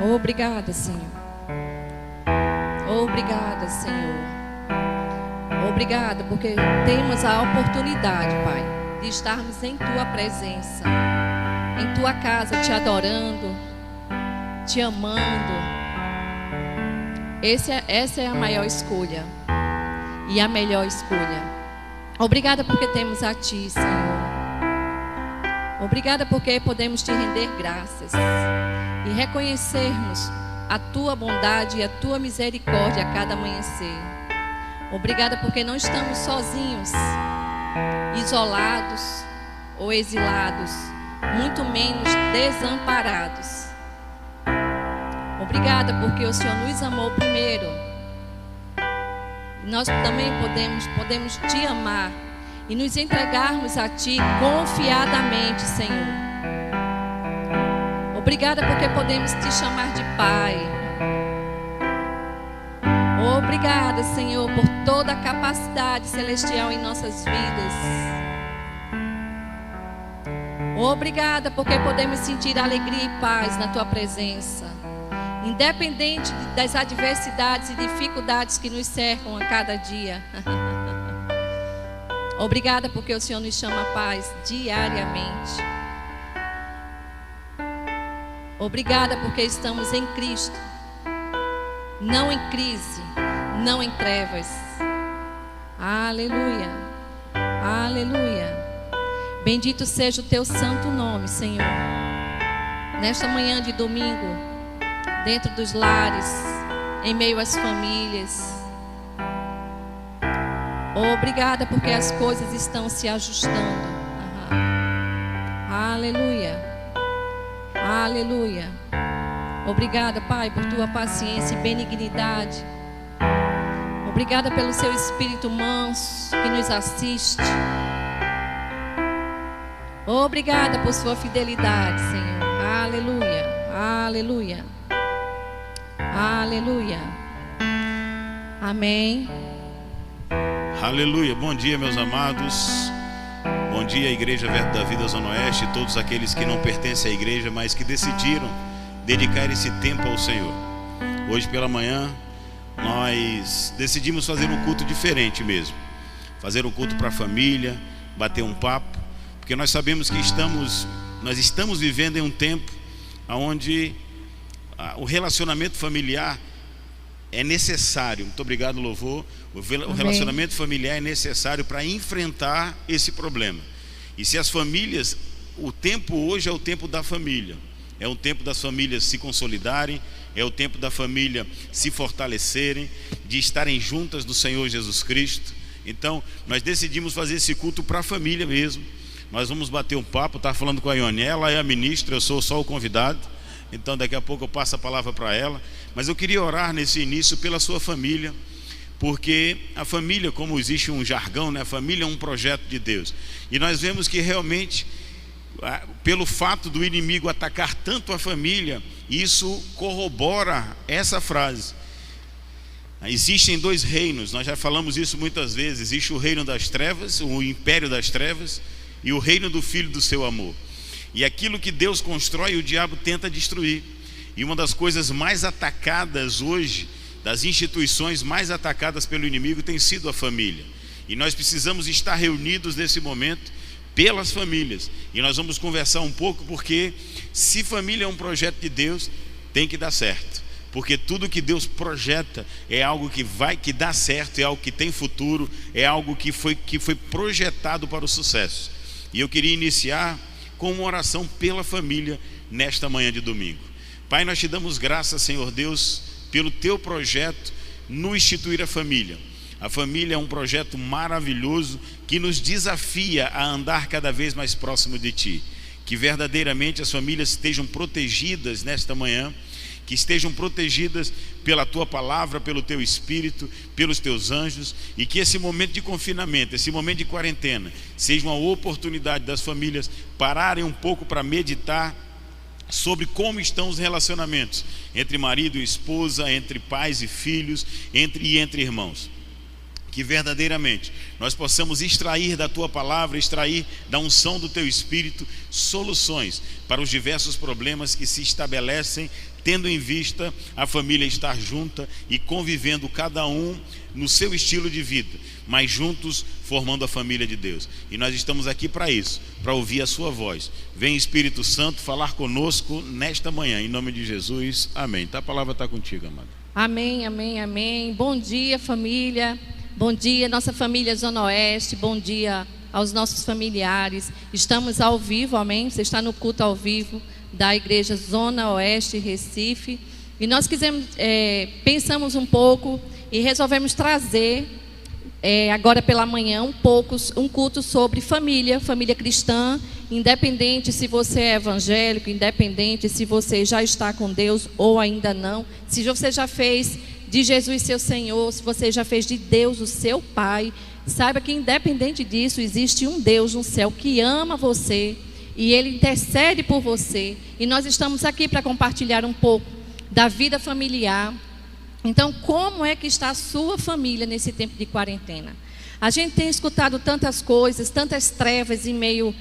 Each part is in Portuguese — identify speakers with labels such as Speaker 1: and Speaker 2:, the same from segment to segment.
Speaker 1: Obrigada, Senhor. Obrigada, Senhor. Obrigada porque temos a oportunidade, Pai, de estarmos em Tua presença, em Tua casa, te adorando, te amando. Essa é a maior escolha e a melhor escolha. Obrigada porque temos a Ti, Senhor. Obrigada porque podemos Te render graças e reconhecermos a Tua bondade e a Tua misericórdia a cada amanhecer. Obrigada porque não estamos sozinhos, isolados ou exilados, muito menos desamparados. Obrigada porque o Senhor nos amou primeiro. Nós também podemos Te amar e nos entregarmos a Ti confiadamente, Senhor. Obrigada porque podemos Te chamar de Pai. Obrigada, Senhor, por toda a capacidade celestial em nossas vidas. Obrigada porque podemos sentir alegria e paz na Tua presença, independente das adversidades e dificuldades que nos cercam a cada dia. Obrigada porque o Senhor nos chama a paz diariamente. Obrigada porque estamos em Cristo, não em crise, não em trevas. Aleluia, aleluia. Bendito seja o Teu santo nome, Senhor. Nesta manhã de domingo, dentro dos lares, em meio às famílias. Obrigada porque as coisas estão se ajustando. Aleluia, aleluia. Obrigada, Pai, por Tua paciência e benignidade. Obrigada pelo Seu Espírito manso que nos assiste. Obrigada por Sua fidelidade, Senhor. Aleluia, aleluia, aleluia. Amém.
Speaker 2: Aleluia. Bom dia, meus amados. Bom dia, Igreja Verbo da Vida Zona Oeste, e todos aqueles que não pertencem à igreja, mas que decidiram dedicar esse tempo ao Senhor. Hoje pela manhã nós decidimos fazer um culto diferente mesmo. Fazer um culto para a família, bater um papo, porque nós sabemos que nós estamos vivendo em um tempo onde o relacionamento familiar é necessário. Muito obrigado, louvor. O relacionamento familiar é necessário para enfrentar esse problema. E se as famílias, o tempo hoje é o tempo da família. É o tempo das famílias se consolidarem, é o tempo da família se fortalecerem, de estarem juntas do Senhor Jesus Cristo. Então, nós decidimos fazer esse culto para a família mesmo. Nós vamos bater um papo, estava falando com a Ione, ela é a ministra, eu sou só o convidado. Então daqui a pouco eu passo a palavra para ela. Mas eu queria orar nesse início pela sua família, porque a família, como existe um jargão, né? A família é um projeto de Deus. E nós vemos que realmente, pelo fato do inimigo atacar tanto a família, isso corrobora essa frase. Existem dois reinos, nós já falamos isso muitas vezes. Existe o reino das trevas, o império das trevas, e o reino do Filho do seu amor. E aquilo que Deus constrói, o diabo tenta destruir. E uma das coisas mais atacadas hoje, das instituições mais atacadas pelo inimigo, tem sido a família. E nós precisamos estar reunidos nesse momento pelas famílias. E nós vamos conversar um pouco, porque se família é um projeto de Deus, tem que dar certo. Porque tudo que Deus projeta é algo que dá certo, é algo que tem futuro, é algo que foi projetado para o sucesso. E eu queria iniciar com uma oração pela família nesta manhã de domingo. Pai, nós te damos graças, Senhor Deus, pelo teu projeto no instituir a família. A família é um projeto maravilhoso que nos desafia a andar cada vez mais próximo de ti. Que verdadeiramente as famílias estejam protegidas nesta manhã, que estejam protegidas pela tua palavra, pelo teu espírito, pelos teus anjos, e que esse momento de confinamento, esse momento de quarentena, seja uma oportunidade das famílias pararem um pouco para meditar sobre como estão os relacionamentos entre marido e esposa, entre pais e filhos, entre irmãos. que verdadeiramente nós possamos extrair da tua palavra, extrair da unção do teu Espírito soluções para os diversos problemas que se estabelecem, tendo em vista a família estar junta e convivendo cada um no seu estilo de vida, mas juntos formando a família de Deus. E nós estamos aqui para isso, para ouvir a sua voz. Vem, Espírito Santo, falar conosco nesta manhã, em nome de Jesus, amém. Tá, a palavra está contigo, amado.
Speaker 1: Amém, amém, amém. Bom dia, família. Bom dia, nossa família Zona Oeste. Bom dia aos nossos familiares. Estamos ao vivo, amém? Você está no culto ao vivo da Igreja Zona Oeste, Recife. E nós pensamos um pouco e resolvemos trazer, agora pela manhã, um culto sobre família cristã, independente se você é evangélico, independente se você já está com Deus ou ainda não, se você já fez de Jesus seu Senhor, se você já fez de Deus o seu Pai, saiba que independente disso, existe um Deus no céu que ama você e Ele intercede por você. E nós estamos aqui para compartilhar um pouco da vida familiar. Então, como é que está a sua família nesse tempo de quarentena? A gente tem escutado tantas coisas, tantas trevas em meio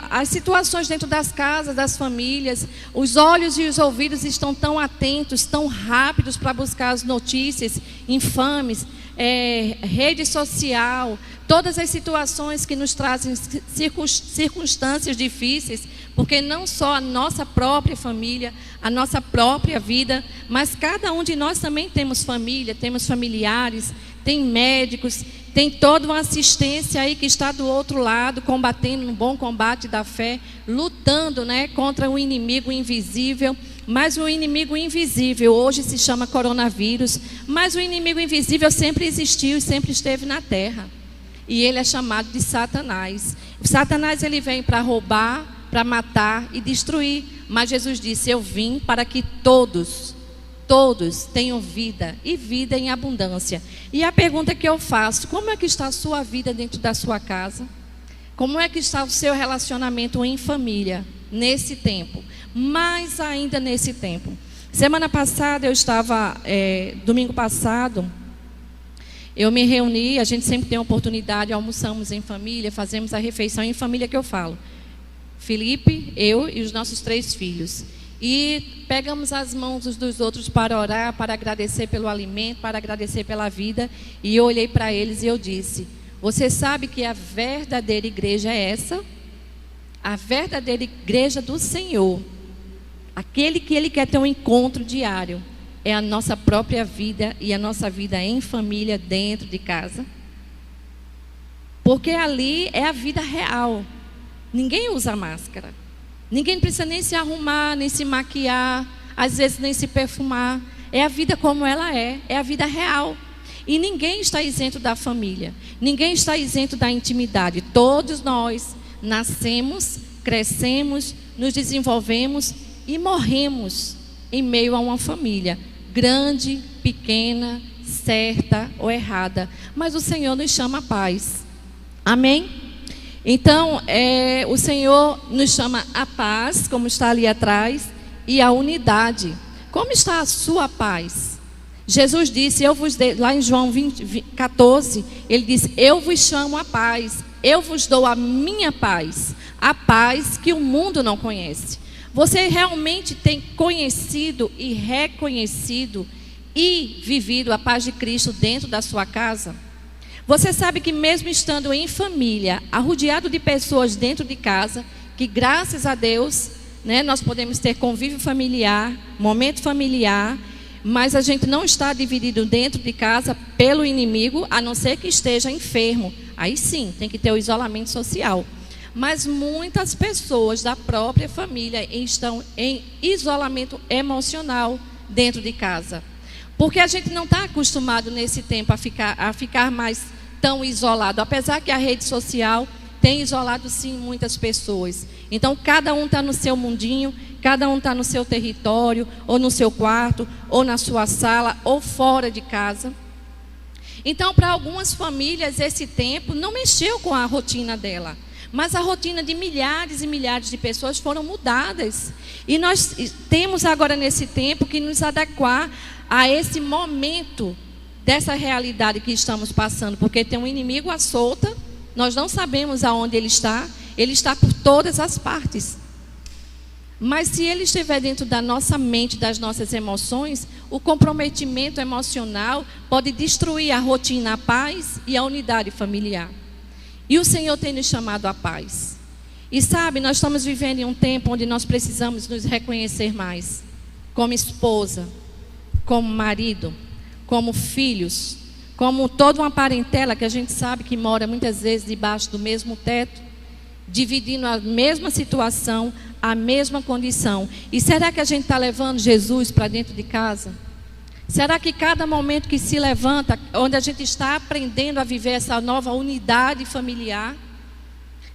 Speaker 1: às situações dentro das casas, das famílias. Os olhos e os ouvidos estão tão atentos, tão rápidos para buscar as notícias infames, rede social, todas as situações que nos trazem circunstâncias difíceis, porque não só a nossa própria família, a nossa própria vida, mas cada um de nós também temos família, temos familiares, tem médicos, tem toda uma assistência aí que está do outro lado, combatendo um bom combate da fé, lutando, contra o inimigo invisível. Mas o inimigo invisível hoje se chama coronavírus, mas o inimigo invisível sempre existiu e sempre esteve na terra. E ele é chamado de Satanás. O Satanás, ele vem para roubar, para matar e destruir. Mas Jesus disse: eu vim para que todos tenham vida e vida em abundância. E a pergunta que eu faço: como é que está a sua vida dentro da sua casa? Como é que está o seu relacionamento em família nesse tempo? Mais ainda nesse tempo. Semana passada eu estava, domingo passado, eu me reuni, a gente sempre tem a oportunidade, almoçamos em família, fazemos a refeição em família que eu falo. Felipe, eu e os nossos 3 filhos. E pegamos as mãos uns dos outros para orar, para agradecer pelo alimento, para agradecer pela vida. E eu olhei para eles e eu disse: você sabe que a verdadeira igreja é essa? A verdadeira igreja do Senhor, aquele que Ele quer ter um encontro diário, é a nossa própria vida e a nossa vida em família, dentro de casa. Porque ali é a vida real. Ninguém usa máscara. Ninguém precisa nem se arrumar, nem se maquiar, às vezes nem se perfumar. É a vida como ela é a vida real. E ninguém está isento da família. Ninguém está isento da intimidade. Todos nós nascemos, crescemos, nos desenvolvemos e morremos em meio a uma família, grande, pequena, certa ou errada. Mas o Senhor nos chama a paz. Amém? Então, o Senhor nos chama a paz, como está ali atrás, e a unidade. Como está a sua paz? Jesus disse, lá em João 14, Ele disse: eu vos chamo a paz, eu vos dou a minha paz, a paz que o mundo não conhece. Você realmente tem conhecido e reconhecido e vivido a paz de Cristo dentro da sua casa? Você sabe que mesmo estando em família, arrodeado de pessoas dentro de casa, que graças a Deus, nós podemos ter convívio familiar, momento familiar, mas a gente não está dividido dentro de casa pelo inimigo, a não ser que esteja enfermo. Aí sim, tem que ter o isolamento social. Mas muitas pessoas da própria família estão em isolamento emocional dentro de casa. Porque a gente não está acostumado nesse tempo a ficar mais tão isolado. Apesar que a rede social tem isolado sim muitas pessoas. Então cada um está no seu mundinho, cada um está no seu território, ou no seu quarto, ou na sua sala, ou fora de casa. Então para algumas famílias esse tempo não mexeu com a rotina dela. Mas a rotina de milhares e milhares de pessoas foram mudadas. E nós temos agora nesse tempo que nos adequar a esse momento dessa realidade que estamos passando, porque tem um inimigo à solta, nós não sabemos aonde ele está por todas as partes. Mas se ele estiver dentro da nossa mente, das nossas emoções, o comprometimento emocional pode destruir a rotina, a paz e a unidade familiar. E o Senhor tem nos chamado à paz. E sabe, nós estamos vivendo em um tempo onde nós precisamos nos reconhecer mais, como esposa, como marido, como filhos, como toda uma parentela que a gente sabe que mora muitas vezes debaixo do mesmo teto, dividindo a mesma situação, a mesma condição. E será que a gente está levando Jesus para dentro de casa? Será que cada momento que se levanta, onde a gente está aprendendo a viver essa nova unidade familiar,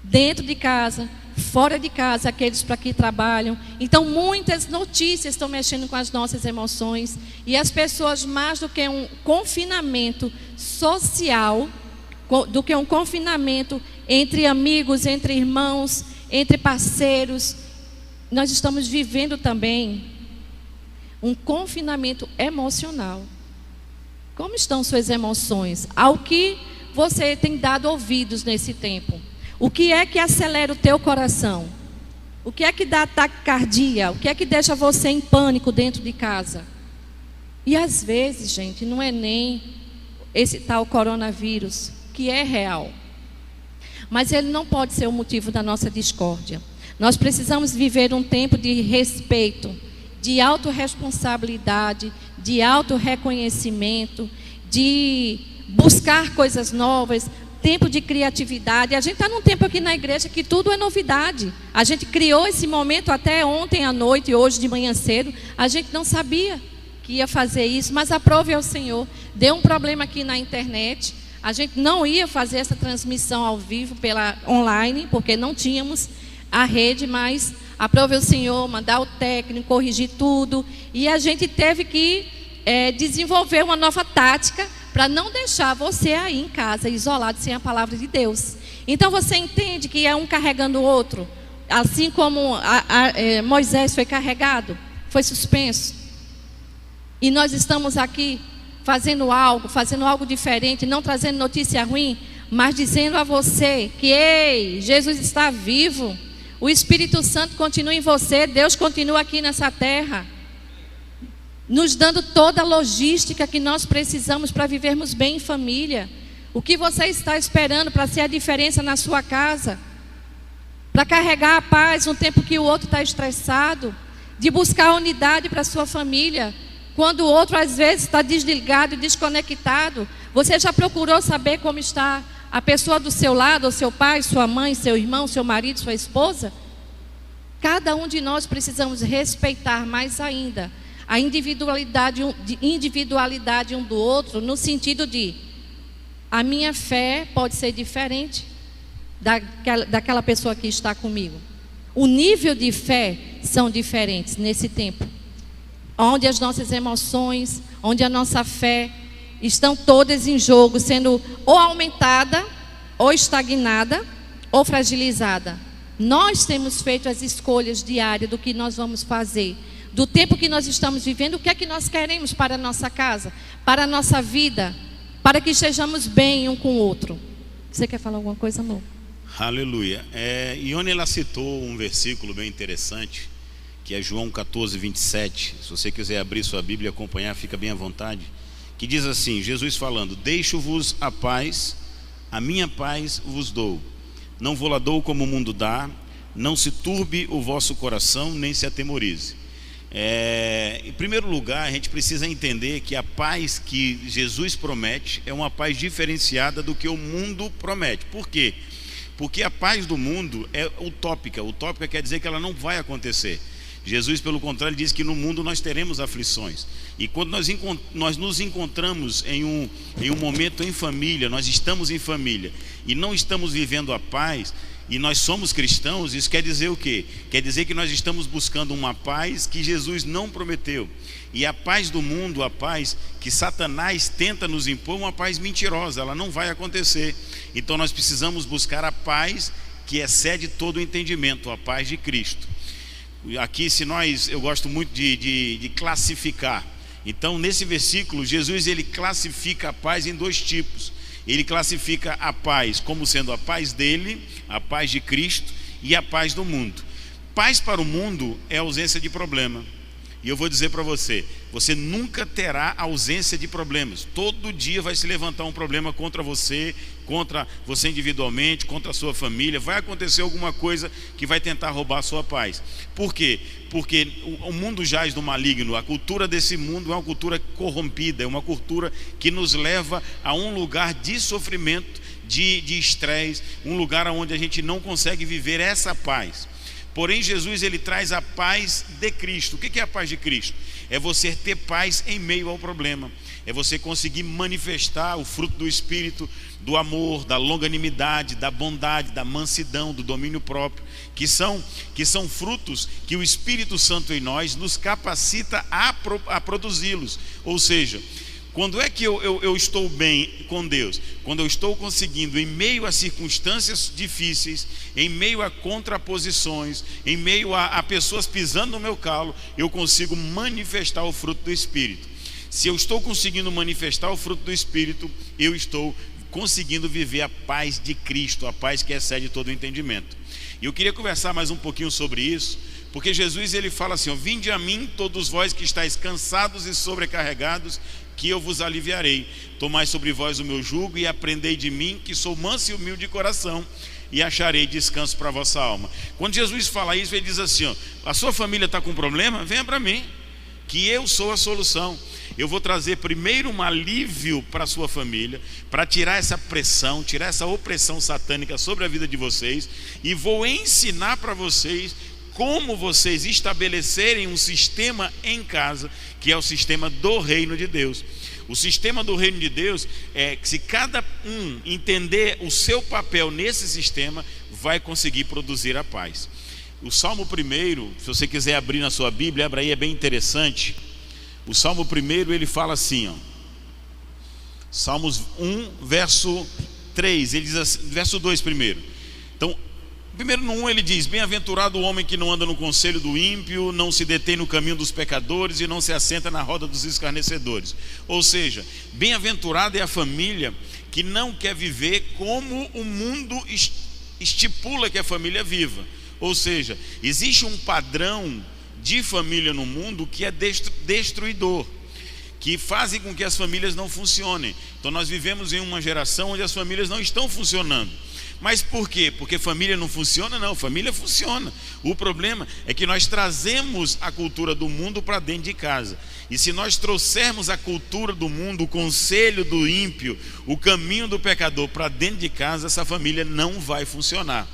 Speaker 1: dentro de casa, fora de casa, aqueles para que trabalham? Então muitas notícias estão mexendo com as nossas emoções, e as pessoas, mais do que um confinamento social, do que um confinamento entre amigos, entre irmãos, entre parceiros, nós estamos vivendo também um confinamento emocional. Como estão suas emoções? Ao que você tem dado ouvidos nesse tempo? O que é que acelera o teu coração? O que é que dá taquicardia? O que é que deixa você em pânico dentro de casa? E às vezes, gente, não é nem esse tal coronavírus, que é real, mas ele não pode ser o motivo da nossa discórdia. Nós precisamos viver um tempo de respeito, de autorresponsabilidade, de autorreconhecimento, de buscar coisas novas, tempo de criatividade. A gente está num tempo aqui na igreja que tudo é novidade. A gente criou esse momento até ontem à noite e hoje de manhã cedo. A gente não sabia que ia fazer isso, mas aprove ao Senhor. Deu um problema aqui na internet. A gente não ia fazer essa transmissão ao vivo pela online, porque não tínhamos a rede, mas aprove o Senhor, mandar o técnico, corrigir tudo. E a gente teve que desenvolver uma nova tática para não deixar você aí em casa, isolado, sem a palavra de Deus. Então você entende que é um carregando o outro, assim como Moisés foi carregado, foi suspenso. E nós estamos aqui fazendo algo diferente, não trazendo notícia ruim, mas dizendo a você que, ei, Jesus está vivo, o Espírito Santo continua em você, Deus continua aqui nessa terra, nos dando toda a logística que nós precisamos para vivermos bem em família. O que você está esperando para ser a diferença na sua casa? Para carregar a paz no tempo que o outro está estressado, de buscar unidade para a sua família, quando o outro às vezes está desligado e desconectado. Você já procurou saber como está a pessoa do seu lado, o seu pai, sua mãe, seu irmão, seu marido, sua esposa? Cada um de nós precisamos respeitar mais ainda a individualidade um do outro, no sentido de, a minha fé pode ser diferente daquela pessoa que está comigo. O nível de fé são diferentes nesse tempo, onde as nossas emoções, onde a nossa fé estão todas em jogo, sendo ou aumentada, ou estagnada, ou fragilizada. Nós temos feito as escolhas diárias do que nós vamos fazer, do tempo que nós estamos vivendo, o que é que nós queremos para a nossa casa, para a nossa vida, para que estejamos bem um com o outro. Você quer falar alguma coisa, amor?
Speaker 2: Aleluia. Ione, ela citou um versículo bem interessante, que é João 14, 27. Se você quiser abrir sua Bíblia e acompanhar, fica bem à vontade. Que diz assim, Jesus falando: deixo-vos a paz, a minha paz vos dou. Não vou lá dou como o mundo dá, não se turbe o vosso coração, nem se atemorize. Em primeiro lugar, a gente precisa entender que a paz que Jesus promete é uma paz diferenciada do que o mundo promete. Por quê? Porque a paz do mundo é utópica. Utópica quer dizer que ela não vai acontecer. Jesus, pelo contrário, diz que no mundo nós teremos aflições. E quando nós nos encontramos em um momento em família, nós estamos em família e não estamos vivendo a paz, e nós somos cristãos, isso quer dizer o quê? Quer dizer que nós estamos buscando uma paz que Jesus não prometeu. E a paz do mundo, a paz que Satanás tenta nos impor, uma paz mentirosa, ela não vai acontecer. Então nós precisamos buscar a paz que excede todo o entendimento, a paz de Cristo. Aqui, eu gosto muito de classificar. Então, nesse versículo, Jesus ele classifica a paz em dois tipos. Ele classifica a paz como sendo a paz dele, a paz de Cristo e a paz do mundo. Paz para o mundo é ausência de problema. E eu vou dizer para você, você nunca terá ausência de problemas. Todo dia vai se levantar um problema contra você individualmente, contra a sua família. Vai acontecer alguma coisa que vai tentar roubar a sua paz. Por quê? Porque o mundo jaz no maligno. A cultura desse mundo é uma cultura corrompida, é uma cultura que nos leva a um lugar de sofrimento, de estresse, um lugar onde a gente não consegue viver essa paz. Porém, Jesus ele traz a paz de Cristo. O que é a paz de Cristo? É você ter paz em meio ao problema. É você conseguir manifestar o fruto do Espírito, do amor, da longanimidade, da bondade, da mansidão, do domínio próprio, que são frutos que o Espírito Santo em nós nos capacita a produzi-los. Ou seja, quando é que eu estou bem com Deus? Quando eu estou conseguindo, em meio a circunstâncias difíceis, em meio a contraposições, em meio a pessoas pisando no meu calo, eu consigo manifestar o fruto do Espírito. Se eu estou conseguindo manifestar o fruto do Espírito, eu estou conseguindo viver a paz de Cristo, a paz que excede todo o entendimento. E eu queria conversar mais um pouquinho sobre isso, porque Jesus ele fala assim: vinde a mim todos vós que estáis cansados e sobrecarregados, que eu vos aliviarei. Tomai sobre vós o meu jugo e aprendei de mim, que sou manso e humilde de coração, e acharei descanso para a vossa alma. Quando Jesus fala isso, ele diz assim: a sua família está com problema? Venha para mim, que eu sou a solução. Eu vou trazer primeiro um alívio para a sua família, para tirar essa pressão, tirar essa opressão satânica sobre a vida de vocês, e vou ensinar para vocês como vocês estabelecerem um sistema em casa, que é o sistema do reino de Deus. O sistema do reino de Deus é que, se cada um entender o seu papel nesse sistema, vai conseguir produzir a paz. O Salmo 1, se você quiser abrir na sua Bíblia, abra aí, é bem interessante. O Salmo 1, ele fala assim, ó, Salmos 1, verso 3, ele diz assim, verso 2 primeiro. Então, primeiro no 1 ele diz: bem-aventurado o homem que não anda no conselho do ímpio, não se detém no caminho dos pecadores e não se assenta na roda dos escarnecedores. Ou seja, bem-aventurado é a família que não quer viver como o mundo estipula que a família viva. Ou seja, existe um padrão de família no mundo que é destruidor, que fazem com que as famílias não funcionem. Então nós vivemos em uma geração onde as famílias não estão funcionando. Mas por quê? Porque família não funciona? Não, família funciona. O problema é que nós trazemos a cultura do mundo para dentro de casa. E se nós trouxermos a cultura do mundo, o conselho do ímpio, o caminho do pecador para dentro de casa, essa família não vai funcionar.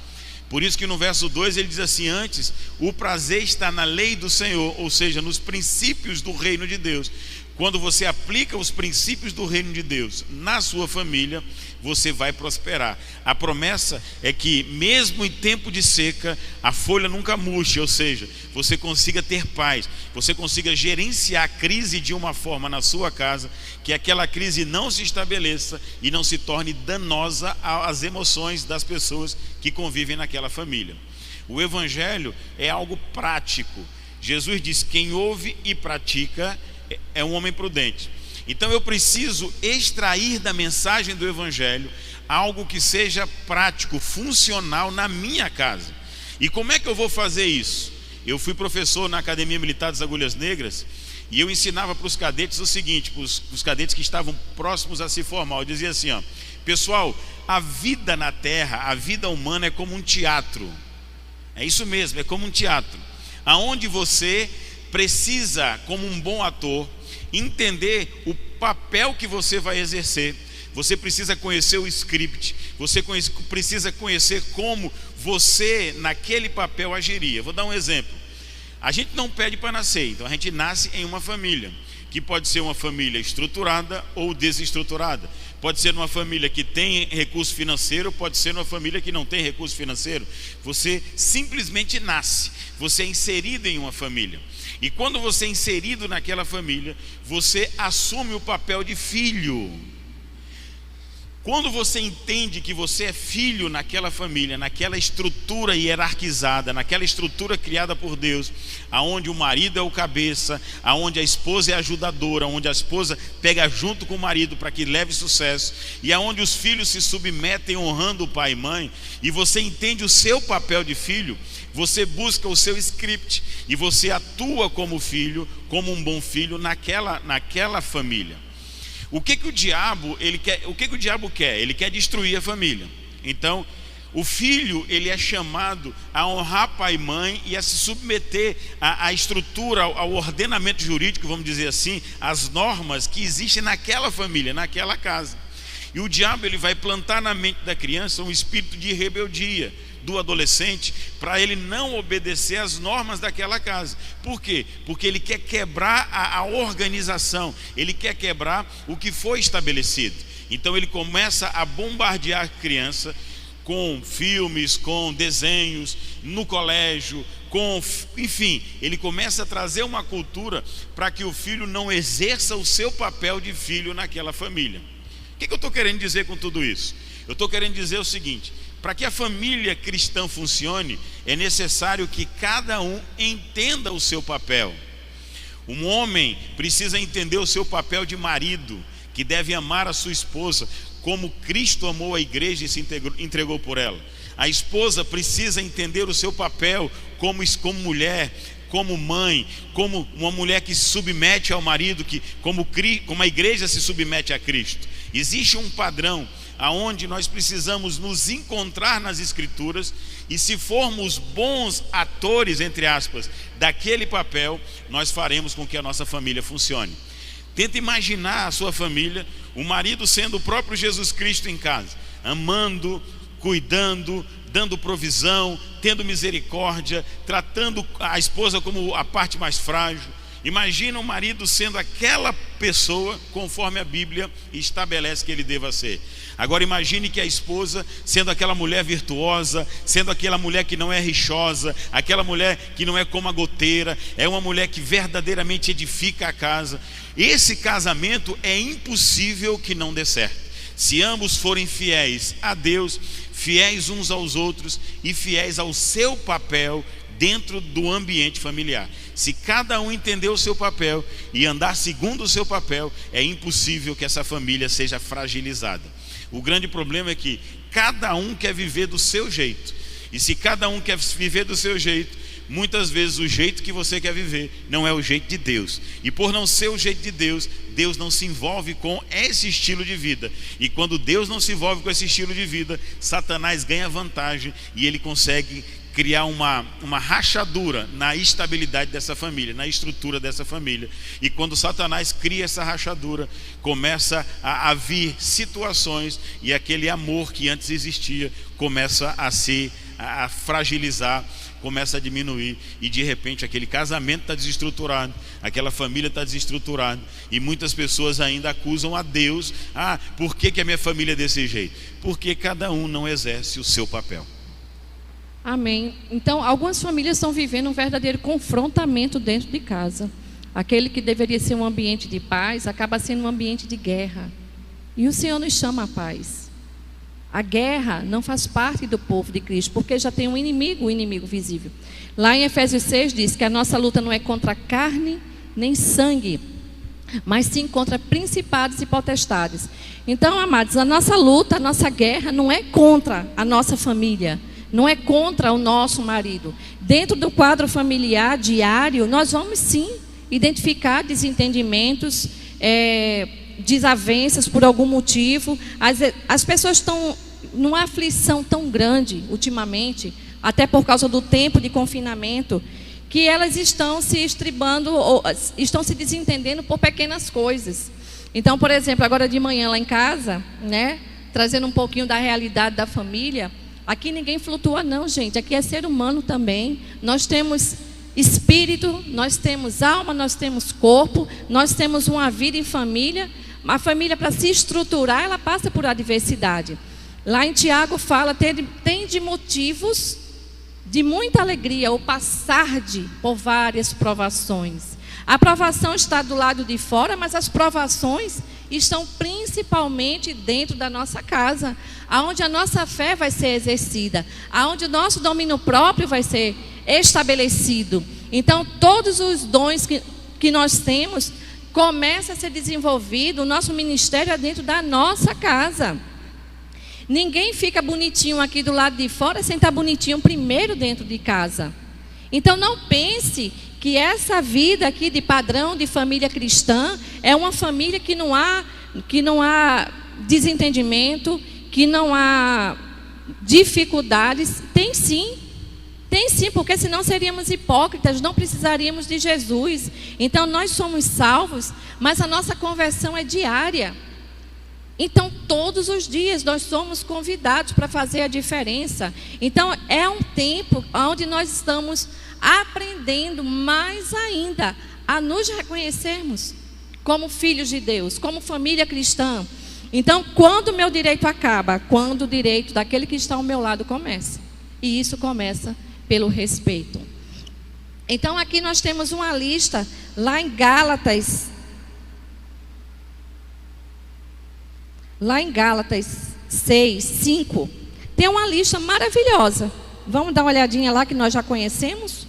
Speaker 2: Por isso que no verso 2 ele diz assim: antes, o prazer está na lei do Senhor, ou seja, nos princípios do reino de Deus. Quando você aplica os princípios do reino de Deus na sua família, você vai prosperar. A promessa é que mesmo em tempo de seca, a folha nunca murche, ou seja, você consiga ter paz, você consiga gerenciar a crise de uma forma na sua casa, que aquela crise não se estabeleça e não se torne danosa às emoções das pessoas que convivem naquela família. O evangelho é algo prático. Jesus diz: quem ouve e pratica é um homem prudente. Então eu preciso extrair da mensagem do evangelho algo que seja prático, funcional na minha casa. E como é que eu vou fazer isso? Eu fui professor na Academia Militar das Agulhas Negras, e eu ensinava para os cadetes o seguinte, para os cadetes que estavam próximos a se formar. Eu dizia assim, ó: pessoal, a vida na terra, a vida humana é como um teatro. É isso mesmo, é como um teatro, aonde você precisa, como um bom ator, entender o papel que você vai exercer. Você precisa conhecer o script, você precisa conhecer como você naquele papel agiria. Vou dar um exemplo. A gente não pede para nascer, então a gente nasce em uma família, que pode ser uma família estruturada ou desestruturada. Pode ser uma família que tem recurso financeiro, pode ser uma família que não tem recurso financeiro. Você simplesmente nasce, você é inserido em uma família. E quando você é inserido naquela família, você assume o papel de filho. Quando você entende que você é filho naquela família, naquela estrutura hierarquizada, naquela estrutura criada por Deus, aonde o marido é o cabeça, aonde a esposa é a ajudadora, onde a esposa pega junto com o marido para que leve sucesso, e aonde os filhos se submetem honrando o pai e mãe, e você entende o seu papel de filho, você busca o seu script e você atua como filho, como um bom filho naquela família. O que o diabo quer? O que o diabo quer? Ele quer destruir a família. Então, o filho, ele é chamado a honrar pai e mãe e a se submeter à estrutura, ao ordenamento jurídico, vamos dizer assim, às normas que existem naquela família, naquela casa. E o diabo, ele vai plantar na mente da criança um espírito de rebeldia, do adolescente, para ele não obedecer às normas daquela casa. Por quê? Porque ele quer quebrar a organização, ele quer quebrar o que foi estabelecido. Então ele começa a bombardear a criança com filmes, com desenhos, no colégio, enfim, ele começa a trazer uma cultura para que o filho não exerça o seu papel de filho naquela família. O que eu estou querendo dizer com tudo isso? Eu estou querendo dizer o seguinte: para que a família cristã funcione, é necessário que cada um entenda o seu papel. Um homem precisa entender o seu papel de marido, que deve amar a sua esposa como Cristo amou a igreja e se entregou por ela. A esposa precisa entender o seu papel como mulher, como mãe, como uma mulher que se submete ao marido, como a igreja se submete a Cristo. Existe um padrão aonde nós precisamos nos encontrar nas Escrituras, e se formos bons atores, entre aspas, daquele papel, nós faremos com que a nossa família funcione. Tenta imaginar a sua família, o marido sendo o próprio Jesus Cristo em casa, amando, cuidando, dando provisão, tendo misericórdia, tratando a esposa como a parte mais frágil. Imagina o marido sendo aquela pessoa conforme a Bíblia estabelece que ele deva ser. Agora imagine que a esposa sendo aquela mulher virtuosa, sendo aquela mulher que não é rixosa, aquela mulher que não é como a goteira, é uma mulher que verdadeiramente edifica a casa. Esse casamento é impossível que não dê certo. Se ambos forem fiéis a Deus, fiéis uns aos outros e fiéis ao seu papel dentro do ambiente familiar. Se cada um entender o seu papel e andar segundo o seu papel, é impossível que essa família seja fragilizada. O grande problema é que cada um quer viver do seu jeito. E se cada um quer viver do seu jeito, muitas vezes o jeito que você quer viver não é o jeito de Deus. E por não ser o jeito de Deus, Deus não se envolve com esse estilo de vida. E quando Deus não se envolve com esse estilo de vida, Satanás ganha vantagem e ele consegue criar uma rachadura na estabilidade dessa família, na estrutura dessa família. E quando Satanás cria essa rachadura, começa a vir situações, e aquele amor que antes existia começa a fragilizar, começa a diminuir, e de repente aquele casamento está desestruturado, aquela família está desestruturada, e muitas pessoas ainda acusam a Deus. Por que a minha família é desse jeito? Porque cada um não exerce o seu papel.
Speaker 1: Amém. Então, algumas famílias estão vivendo um verdadeiro confrontamento dentro de casa. Aquele que deveria ser um ambiente de paz, acaba sendo um ambiente de guerra. E o Senhor nos chama à paz. A guerra não faz parte do povo de Cristo, porque já tem um inimigo visível. Lá em Efésios 6 diz que a nossa luta não é contra carne nem sangue, mas sim contra principados e potestades. Então, amados, a nossa luta, a nossa guerra não é contra a nossa família, não é contra o nosso marido. Dentro do quadro familiar diário, nós vamos sim identificar desentendimentos, desavenças por algum motivo. As pessoas estão numa aflição tão grande ultimamente, até por causa do tempo de confinamento, que elas estão se estribando, ou estão se desentendendo por pequenas coisas. Então, por exemplo, agora de manhã lá em casa, né, trazendo um pouquinho da realidade da família, aqui ninguém flutua não, gente. Aqui é ser humano também. Nós temos espírito, nós temos alma, nós temos corpo, nós temos uma vida em família. A família, para se estruturar, ela passa por adversidade. Lá em Tiago fala, tem de motivos de muita alegria o passar por várias provações. A provação está do lado de fora, mas as provações estão principalmente dentro da nossa casa, aonde a nossa fé vai ser exercida, aonde o nosso domínio próprio vai ser estabelecido. Então, todos os dons que nós temos começam a ser desenvolvidos, o nosso ministério é dentro da nossa casa. Ninguém fica bonitinho aqui do lado de fora sem estar bonitinho primeiro dentro de casa. Então, não pense que essa vida aqui de padrão de família cristã é uma família que não há desentendimento, que não há dificuldades. Tem sim, porque senão seríamos hipócritas, não precisaríamos de Jesus. Então nós somos salvos, mas a nossa conversão é diária. Então todos os dias nós somos convidados para fazer a diferença. Então é um tempo onde nós estamos aprendendo mais ainda a nos reconhecermos como filhos de Deus, como família cristã. Então, quando o meu direito acaba, quando o direito daquele que está ao meu lado começa. E isso começa pelo respeito. Então, aqui nós temos uma lista, lá em Gálatas 6, 5, tem uma lista maravilhosa. Vamos dar uma olhadinha lá que nós já conhecemos?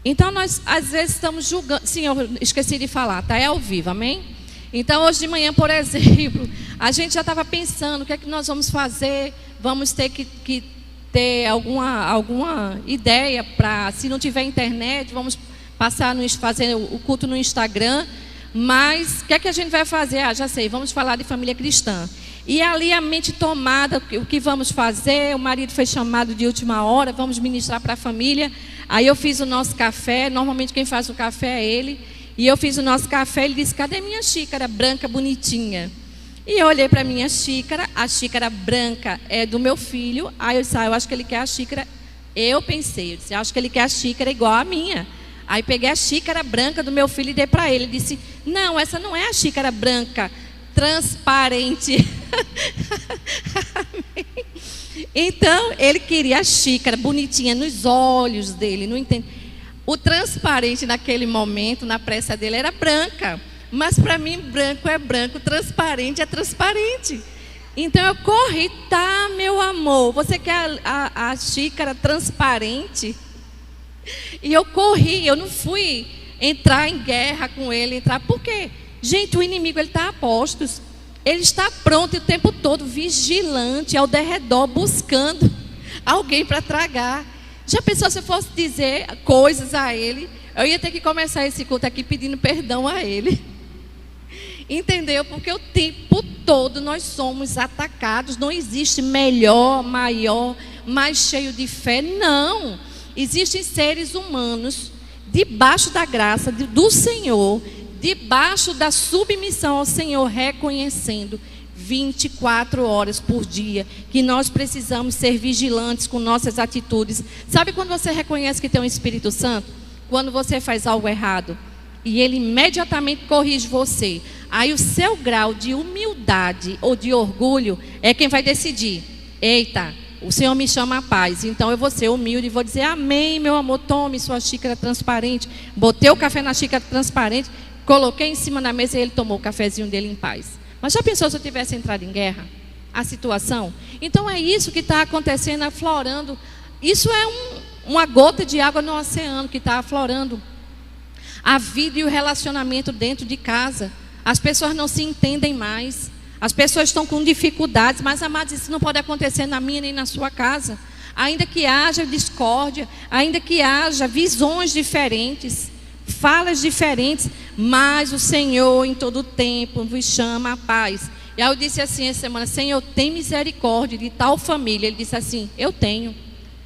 Speaker 1: Então, nós às vezes estamos julgando. Sim, eu esqueci de falar, tá? É ao vivo, amém? Então, hoje de manhã, por exemplo, a gente já estava pensando o que é que nós vamos fazer. Vamos ter que ter alguma ideia para, se não tiver internet, vamos passar fazer o culto no Instagram. Mas o que é que a gente vai fazer? Ah, já sei, vamos falar de família cristã. E ali a mente tomada, o que vamos fazer? O marido foi chamado de última hora, vamos ministrar para a família. Aí eu fiz o nosso café, normalmente quem faz o café é ele. E eu fiz o nosso café, ele disse, cadê minha xícara branca bonitinha? E eu olhei para a minha xícara, a xícara branca é do meu filho. Aí eu disse, eu acho que ele quer a xícara. Eu disse, acho que ele quer a xícara igual a minha. Aí peguei a xícara branca do meu filho e dei para ele. Ele disse, não, essa não é a xícara branca transparente. Então, ele queria a xícara bonitinha nos olhos dele, não entende? O transparente naquele momento, na pressa dele, era branca. Mas para mim, branco é branco, transparente é transparente. Então eu corri, tá, meu amor, você quer a xícara transparente? E eu corri, eu não fui entrar em guerra com ele, por quê? Gente, o inimigo, ele está a postos. Ele está pronto o tempo todo, vigilante, ao derredor, buscando alguém para tragar. Já pensou se eu fosse dizer coisas a ele? Eu ia ter que começar esse culto aqui pedindo perdão a ele. Entendeu? Porque o tempo todo nós somos atacados. Não existe melhor, maior, mais cheio de fé. Não. Existem seres humanos debaixo da graça do Senhor, debaixo da submissão ao Senhor, reconhecendo 24 horas por dia que nós precisamos ser vigilantes com nossas atitudes. Sabe quando você reconhece que tem um Espírito Santo? Quando você faz algo errado e ele imediatamente corrige você. Aí o seu grau de humildade ou de orgulho é quem vai decidir. Eita, o Senhor me chama a paz, então eu vou ser humilde e vou dizer, amém, meu amor, tome sua xícara transparente. Botei o café na xícara transparente, coloquei em cima da mesa e ele tomou o cafezinho dele em paz. Mas já pensou se eu tivesse entrado em guerra? A situação? Então é isso que está acontecendo, aflorando. Isso é uma gota de água no oceano que está aflorando a vida e o relacionamento dentro de casa. As pessoas não se entendem mais. As pessoas estão com dificuldades, mas, amados, isso não pode acontecer na minha nem na sua casa. Ainda que haja discórdia, ainda que haja visões diferentes, falas diferentes, mas o Senhor em todo o tempo nos chama a paz. E aí eu disse assim essa semana, Senhor, tem misericórdia de tal família. Ele disse assim, eu tenho.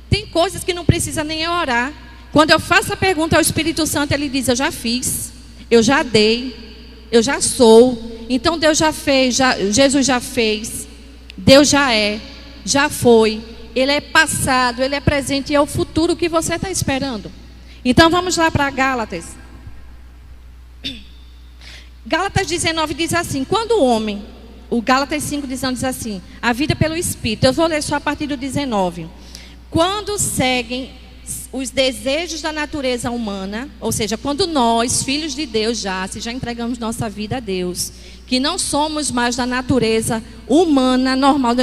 Speaker 1: Tem coisas que não precisa nem eu orar. Quando eu faço a pergunta ao Espírito Santo, ele diz, eu já fiz, eu já dei, eu já sou. Então Deus já fez, Jesus já fez, Deus já é, já foi, Ele é passado, Ele é presente e é o futuro que você está esperando. Então vamos lá para Gálatas. Gálatas 19 diz assim, quando o homem, o Gálatas 5 diz assim, a vida pelo Espírito, eu vou ler só a partir do 19. Quando seguem os desejos da natureza humana, ou seja, quando nós, filhos de Deus se já entregamos nossa vida a Deus, que não somos mais da natureza humana normal,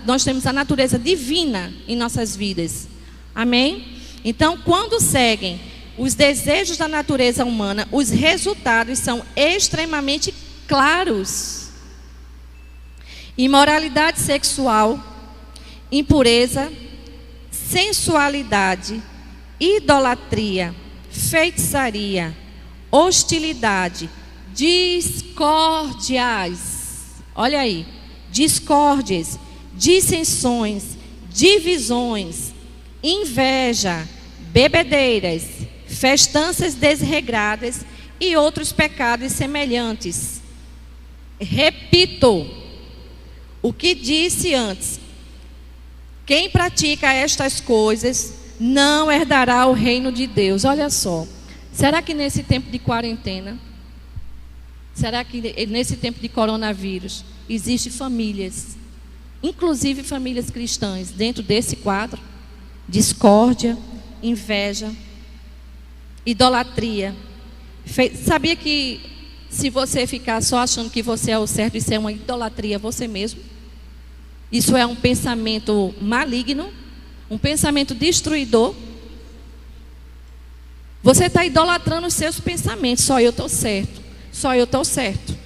Speaker 1: nós temos a natureza divina em nossas vidas. Amém? Então, quando seguem os desejos da natureza humana, os resultados são extremamente claros. Imoralidade sexual, impureza, sensualidade, idolatria, feitiçaria, hostilidade, discórdias. Olha aí, discórdias, dissensões, divisões, inveja, bebedeiras, festanças desregradas e outros pecados semelhantes. Repito o que disse antes: quem pratica estas coisas não herdará o reino de Deus. Olha só, será que nesse tempo de quarentena, será que nesse tempo de coronavírus, existem famílias, inclusive famílias cristãs, dentro desse quadro? Discórdia, inveja, idolatria. Sabia que se você ficar só achando que você é o certo, isso é uma idolatria a você mesmo? Isso é um pensamento maligno, um pensamento destruidor. Você está idolatrando os seus pensamentos. Só eu estou certo, só eu estou certo.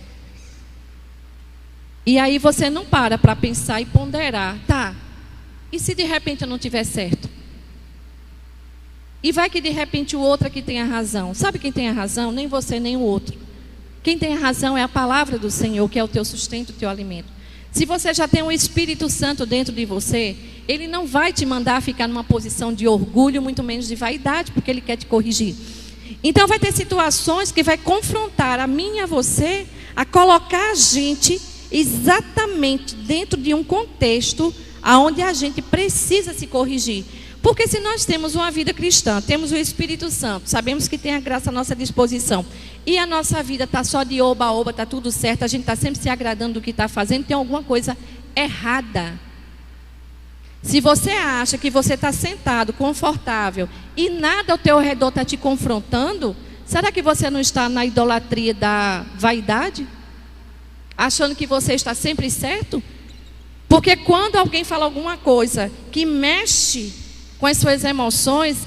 Speaker 1: E aí você não para pensar e ponderar. Tá, e se de repente eu não estiver certo? E vai que de repente o outro aqui tem a razão. Sabe quem tem a razão? Nem você, nem o outro. Quem tem a razão é a palavra do Senhor, que é o teu sustento, o teu alimento. Se você já tem o Espírito Santo dentro de você, Ele não vai te mandar ficar numa posição de orgulho, muito menos de vaidade, porque Ele quer te corrigir. Então vai ter situações que vai confrontar a mim e a você, a colocar a gente exatamente dentro de um contexto onde a gente precisa se corrigir. Porque se nós temos uma vida cristã, temos o Espírito Santo, sabemos que tem a graça à nossa disposição, e a nossa vida está só de oba-oba, está tudo certo, a gente está sempre se agradando do que está fazendo, tem alguma coisa errada. Se você acha que você está sentado, confortável, e nada ao teu redor está te confrontando, será que você não está na idolatria da vaidade? Achando que você está sempre certo? Porque quando alguém fala alguma coisa que mexe com as suas emoções,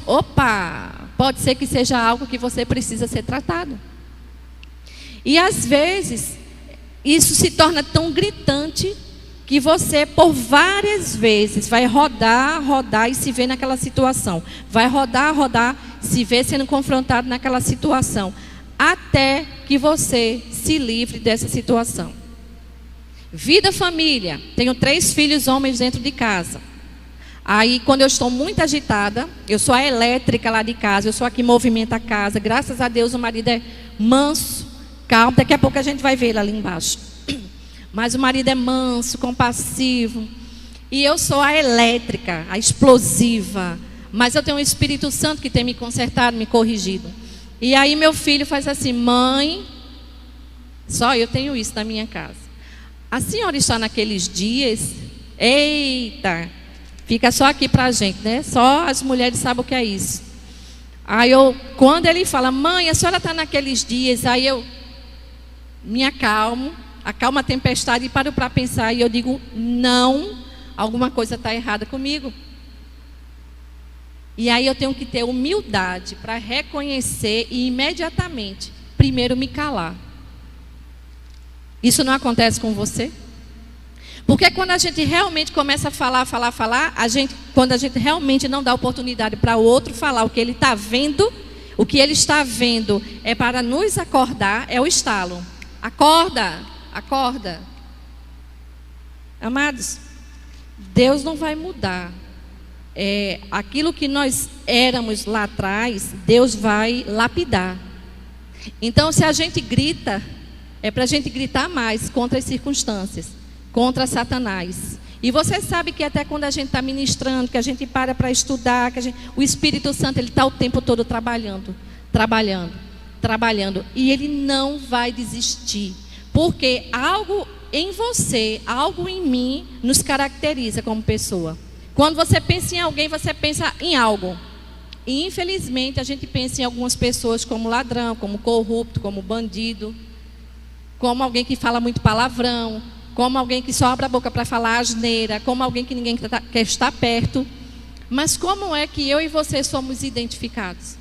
Speaker 1: pode ser que seja algo que você precisa ser tratado. E às vezes, isso se torna tão gritante que você, por várias vezes, vai rodar e se vê naquela situação. Vai rodar, se vê sendo confrontado naquela situação. Até que você se livre dessa situação. Vida, família. Tenho 3 filhos homens dentro de casa. Aí, quando eu estou muito agitada, eu sou a elétrica lá de casa, eu sou a que movimenta a casa. Graças a Deus, o marido é manso, calmo. Daqui a pouco a gente vai ver ele ali embaixo. Mas o marido é manso, compassivo. E eu sou a elétrica, a explosiva. Mas eu tenho o Espírito Santo que tem me consertado, me corrigido. E aí meu filho faz assim: mãe, só eu tenho isso na minha casa. A senhora está naqueles dias, eita, fica só aqui pra gente, né? Só as mulheres sabem o que é isso. Aí quando ele fala: mãe, a senhora está naqueles dias, aí eu me acalmo, acalmo a tempestade e paro para pensar, e eu digo: não, alguma coisa está errada comigo. E aí eu tenho que ter humildade para reconhecer e imediatamente, primeiro, me calar. Isso não acontece com você? Porque quando a gente realmente começa a falar, quando a gente realmente não dá oportunidade para o outro falar o que ele está vendo, o que ele está vendo é para nos acordar, é o estalo. Acorda, acorda. Amados, Deus não vai mudar. Aquilo que nós éramos lá atrás, Deus vai lapidar. Então, se a gente grita, é para a gente gritar mais contra as circunstâncias, contra Satanás. E você sabe que até quando a gente está ministrando, que a gente para estudar, o Espírito Santo, ele está o tempo todo trabalhando. E ele não vai desistir. Porque algo em você, algo em mim, nos caracteriza como pessoa. Quando você pensa em alguém, você pensa em algo. E infelizmente a gente pensa em algumas pessoas como ladrão, como corrupto, como bandido, como alguém que fala muito palavrão, como alguém que só abre a boca para falar asneira, como alguém que ninguém quer estar perto. Mas como é que eu e você somos identificados?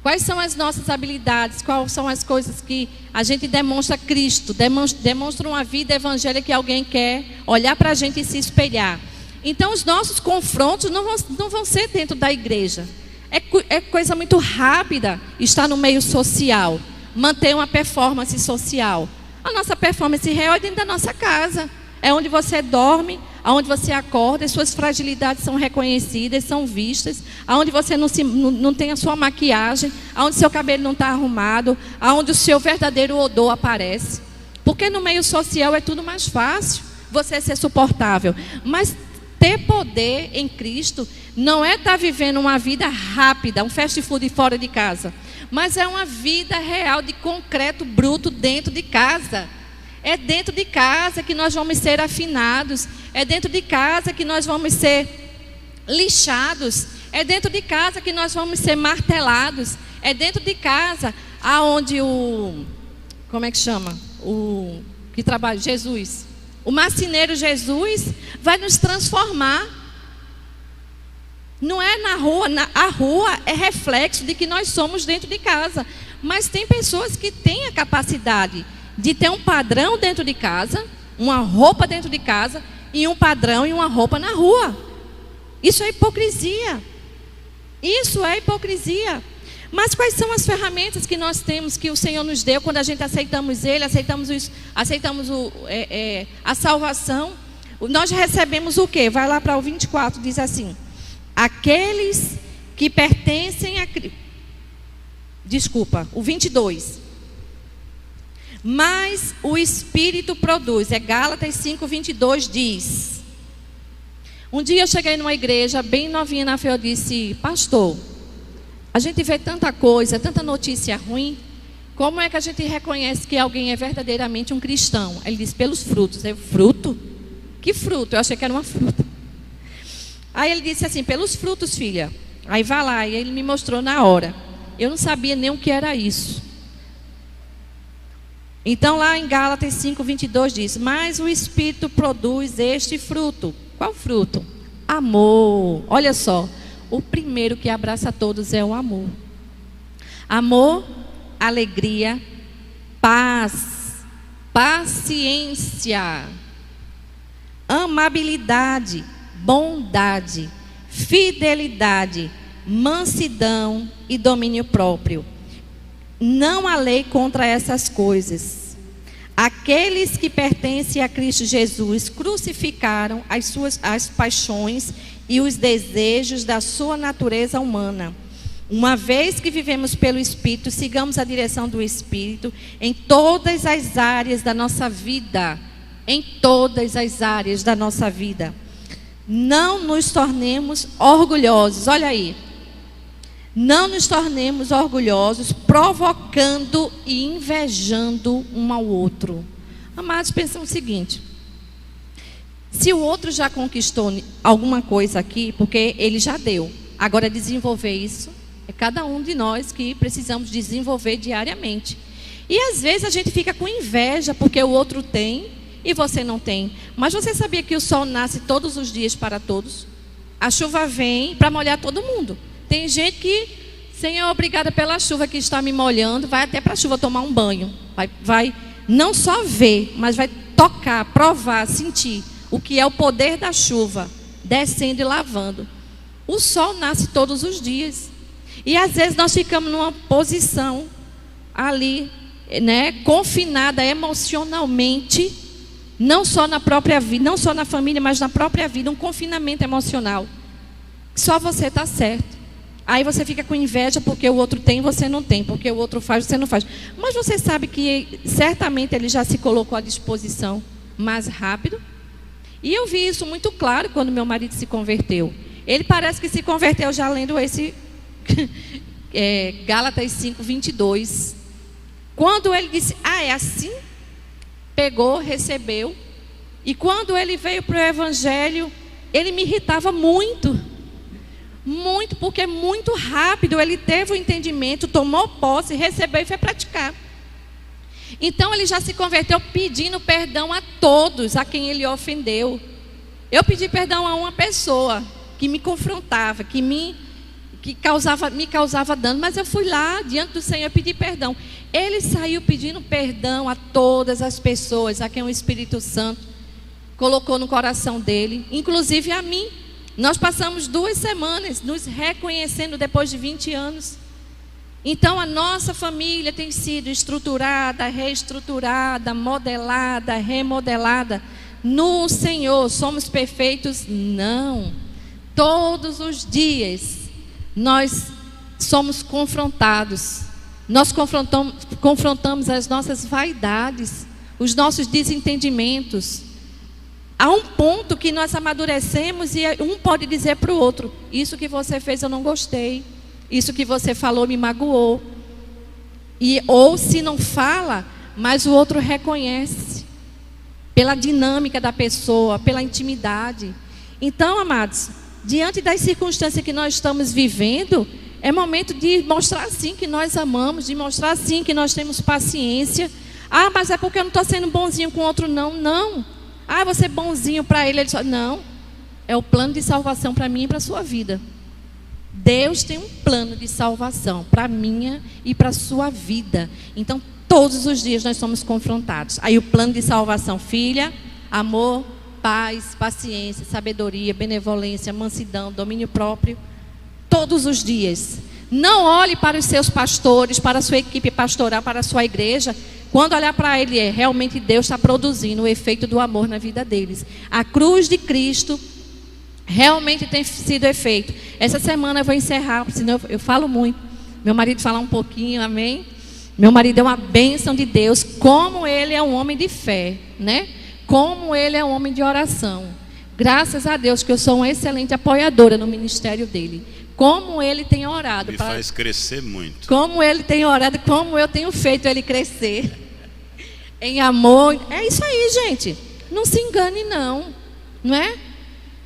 Speaker 1: Quais são as nossas habilidades? Quais são as coisas que a gente demonstra Cristo, demonstra uma vida evangélica que alguém quer olhar para a gente e se espelhar? Então os nossos confrontos não vão ser dentro da igreja. É coisa muito rápida estar no meio social, manter uma performance social. A nossa performance real é dentro da nossa casa. É onde você dorme, aonde você acorda, as suas fragilidades são reconhecidas, são vistas, aonde você não tem a sua maquiagem, aonde seu cabelo não está arrumado, aonde o seu verdadeiro odor aparece. Porque no meio social é tudo mais fácil você ser suportável. Mas ter poder em Cristo não é estar vivendo uma vida rápida, um fast food fora de casa, mas é uma vida real de concreto bruto dentro de casa. É dentro de casa que nós vamos ser afinados, é dentro de casa que nós vamos ser lixados, é dentro de casa que nós vamos ser martelados, é dentro de casa aonde como é que chama? O que trabalha, Jesus. O marceneiro Jesus vai nos transformar. Não é na rua, a rua é reflexo de que nós somos dentro de casa. Mas tem pessoas que têm a capacidade de ter um padrão dentro de casa, uma roupa dentro de casa, e um padrão e uma roupa na rua. Isso é hipocrisia. Isso é hipocrisia. Mas quais são as ferramentas que nós temos, que o Senhor nos deu, quando a gente aceitamos Ele, aceitamos a salvação? Nós recebemos o quê? Vai lá para o 24, diz assim: aqueles que pertencem a Cristo. Desculpa, o 22. Mas o Espírito produz. É Gálatas 5, 22 diz. Um dia eu cheguei numa igreja bem novinha na fé, eu disse: pastor, a gente vê tanta coisa, tanta notícia ruim, como é que a gente reconhece que alguém é verdadeiramente um cristão? Ele disse: pelos frutos. Eu: fruto? Que fruto? Eu achei que era uma fruta. Aí ele disse assim: pelos frutos, filha. Aí vai lá, e ele me mostrou na hora. Eu não sabia nem o que era isso. Então lá em Gálatas 5, 22 diz: mas o Espírito produz este fruto. Qual fruto? Amor. Olha só, o primeiro que abraça todos é o amor. Amor, alegria, paz, paciência, amabilidade, bondade, fidelidade, mansidão e domínio próprio. Não há lei contra essas coisas. Aqueles que pertencem a Cristo Jesus crucificaram as paixões e os desejos da sua natureza humana. Uma vez que vivemos pelo Espírito, sigamos a direção do Espírito em todas as áreas da nossa vida. Em todas as áreas da nossa vida. Não nos tornemos orgulhosos. Olha aí. Não nos tornemos orgulhosos, provocando e invejando um ao outro. Amados, pensam o seguinte: se o outro já conquistou alguma coisa aqui, porque ele já deu, agora desenvolver isso, é cada um de nós que precisamos desenvolver diariamente. E às vezes a gente fica com inveja porque o outro tem e você não tem. Mas você sabia que o sol nasce todos os dias para todos? A chuva vem para molhar todo mundo. Tem gente que, Senhor, obrigada pela chuva que está me molhando, vai até para a chuva tomar um banho. Vai não só ver, mas vai tocar, provar, sentir o que é o poder da chuva, descendo e lavando. O sol nasce todos os dias. E às vezes nós ficamos numa posição ali, né, confinada emocionalmente, não só na própria vida, não só na família, mas na própria vida, um confinamento emocional. Só você está certo. Aí você fica com inveja porque o outro tem, você não tem, porque o outro faz, você não faz. Mas você sabe que certamente ele já se colocou à disposição mais rápido. E eu vi isso muito claro quando meu marido se converteu. Ele parece que se converteu já lendo esse Gálatas 5, 22. Quando ele disse: é assim? Pegou, recebeu. E quando ele veio para o Evangelho, ele me irritava muito. Muito, porque muito rápido ele teve o entendimento, tomou posse, recebeu e foi praticar. Então ele já se converteu pedindo perdão a todos a quem ele ofendeu. Eu pedi perdão a uma pessoa que me confrontava, que me causava dano, mas eu fui lá diante do Senhor pedir perdão. Ele saiu pedindo perdão a todas as pessoas a quem o Espírito Santo colocou no coração dele, inclusive a mim. Nós passamos 2 semanas nos reconhecendo depois de 20 anos. Então a nossa família tem sido estruturada, reestruturada, modelada, remodelada no Senhor. Somos perfeitos? Não. Todos os dias nós somos confrontados. Nós confrontamos as nossas vaidades, os nossos desentendimentos. Há um ponto que nós amadurecemos e um pode dizer para o outro: isso que você fez eu não gostei, isso que você falou me magoou. Ou se não fala, mas o outro reconhece, pela dinâmica da pessoa, pela intimidade. Então, amados, diante das circunstâncias que nós estamos vivendo, é momento de mostrar sim que nós amamos, de mostrar sim que nós temos paciência. Ah, mas é porque eu não estou sendo bonzinho com o outro. Não. Ah, você é bonzinho para ele. Ele só... Não, é o plano de salvação para mim e para a sua vida. Deus tem um plano de salvação para a minha e para a sua vida. Então, todos os dias nós somos confrontados. Aí o plano de salvação: filha, amor, paz, paciência, sabedoria, benevolência, mansidão, domínio próprio. Todos os dias. Não olhe para os seus pastores, para a sua equipe pastoral, para a sua igreja. Quando olhar para ele, realmente Deus está produzindo o efeito do amor na vida deles. A cruz de Cristo realmente tem sido efeito. Essa semana eu vou encerrar, senão eu falo muito. Meu marido fala um pouquinho, amém? Meu marido é uma bênção de Deus. Como ele é um homem de fé, né? Como ele é um homem de oração. Graças a Deus que eu sou uma excelente apoiadora no ministério dele. Como ele tem orado.
Speaker 2: Me faz crescer muito.
Speaker 1: Como ele tem orado, como eu tenho feito ele crescer. Em amor. É isso aí, gente. Não se engane não é?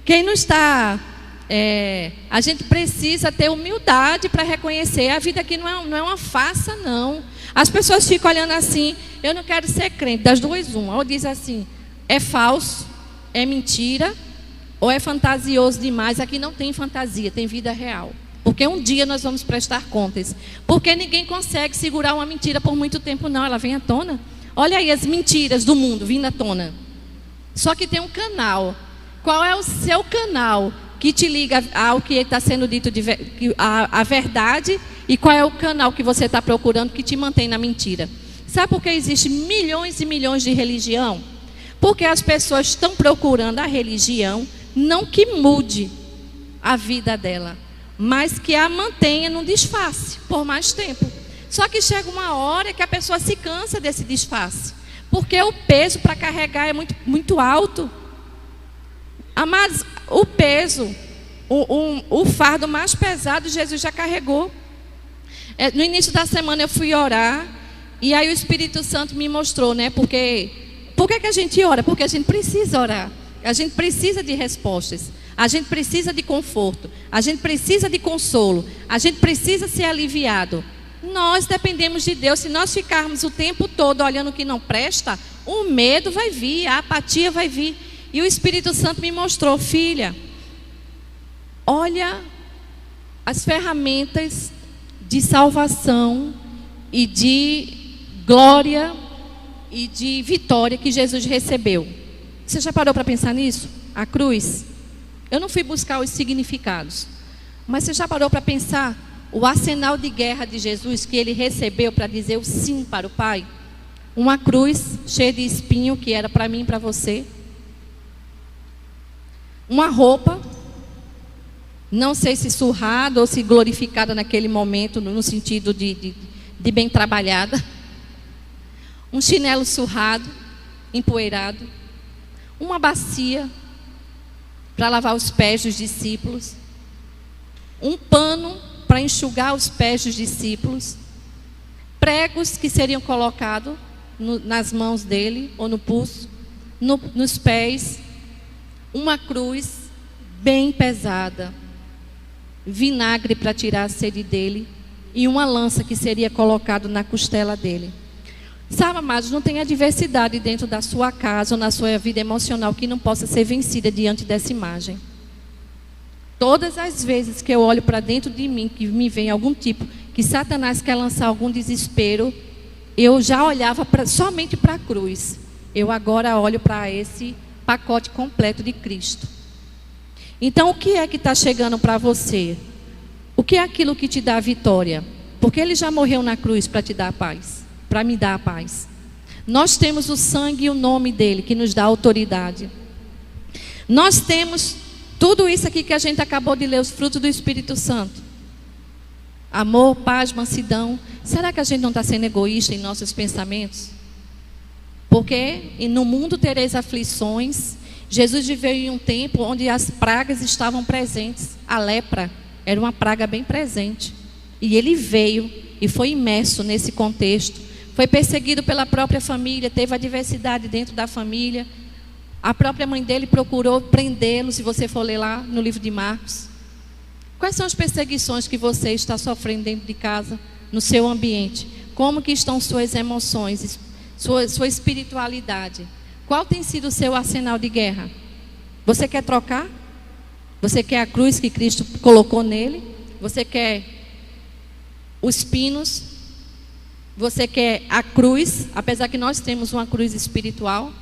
Speaker 1: Quem não está... a gente precisa ter humildade para reconhecer. A vida aqui não é uma farsa, não. As pessoas ficam olhando assim: eu não quero ser crente. Das duas, uma. Ou diz assim: é falso, é mentira, ou é fantasioso demais. Aqui não tem fantasia, tem vida real. Porque um dia nós vamos prestar contas. Porque ninguém consegue segurar uma mentira por muito tempo, não. Ela vem à tona. Olha aí as mentiras do mundo vindo à tona. Só que tem um canal. Qual é o seu canal que te liga ao que está sendo dito, a verdade? E qual é o canal que você está procurando que te mantém na mentira? Sabe por que existem milhões e milhões de religião? Porque as pessoas estão procurando a religião, não que mude a vida dela, mas que a mantenha num disfarce por mais tempo. Só que chega uma hora que a pessoa se cansa desse disfarce, porque o peso para carregar é muito, muito alto. Amados, o peso, o fardo mais pesado Jesus já carregou. No início da semana eu fui orar, e aí o Espírito Santo me mostrou, né? Por que a gente ora? Porque a gente precisa orar. A gente precisa de respostas. A gente precisa de conforto. A gente precisa de consolo. A gente precisa ser aliviado. Nós dependemos de Deus. Se nós ficarmos o tempo todo olhando o que não presta, o medo vai vir, a apatia vai vir. E o Espírito Santo me mostrou: filha, olha as ferramentas de salvação e de glória e de vitória que Jesus recebeu. Você já parou para pensar nisso? A cruz. Eu não fui buscar os significados, mas você já parou para pensar o arsenal de guerra de Jesus que ele recebeu para dizer o sim para o Pai? Uma cruz cheia de espinho que era para mim e para você. Uma roupa, não sei se surrada ou se glorificada naquele momento, no sentido de bem trabalhada. Um chinelo surrado, empoeirado. Uma bacia para lavar os pés dos discípulos. Um pano para enxugar os pés dos discípulos. Pregos que seriam colocados nas mãos dele, ou no pulso, nos pés. Uma cruz bem pesada. vinagre para tirar a sede dele e uma lança que seria colocado na costela dele. Sabe, amados, não tem adversidade dentro da sua casa ou na sua vida emocional que não possa ser vencida diante dessa imagem. Todas as vezes que eu olho para dentro de mim, que me vem algum tipo, que Satanás quer lançar algum desespero, eu já olhava somente para a cruz. Eu agora olho para esse pacote completo de Cristo. Então, o que é que está chegando para você? O que é aquilo que te dá a vitória? Porque Ele já morreu na cruz para te dar a paz, para me dar a paz. Nós temos o sangue e o nome dEle que nos dá autoridade. Nós temos tudo isso aqui que a gente acabou de ler, os frutos do Espírito Santo. Amor, paz, mansidão. Será que a gente não está sendo egoísta em nossos pensamentos? Porque no mundo tereis aflições. Jesus viveu em um tempo onde as pragas estavam presentes. A lepra era uma praga bem presente. E Ele veio e foi imerso nesse contexto. Foi perseguido pela própria família, teve adversidade dentro da família. A própria mãe dele procurou prendê-lo, se você for ler lá no livro de Marcos. Quais são as perseguições que você está sofrendo dentro de casa, no seu ambiente? Como que estão suas emoções, sua espiritualidade? Qual tem sido o seu arsenal de guerra? Você quer trocar? Você quer a cruz que Cristo colocou nele? Você quer os pinos? Você quer a cruz? Apesar que nós temos uma cruz espiritual.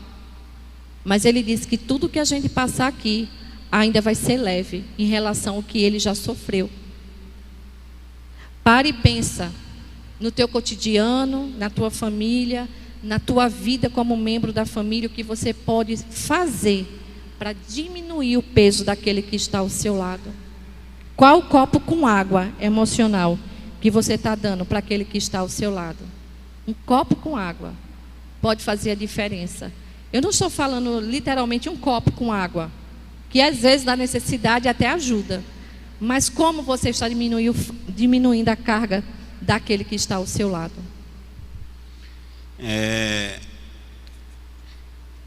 Speaker 1: Mas Ele disse que tudo que a gente passar aqui ainda vai ser leve em relação ao que Ele já sofreu. Pare e pensa no teu cotidiano, na tua família, na tua vida como membro da família, o que você pode fazer para diminuir o peso daquele que está ao seu lado. Qual copo com água emocional que você está dando para aquele que está ao seu lado? Um copo com água pode fazer a diferença. Eu não estou falando literalmente um copo com água, que às vezes na necessidade até ajuda. Mas como você está diminuindo a carga daquele que está ao seu lado?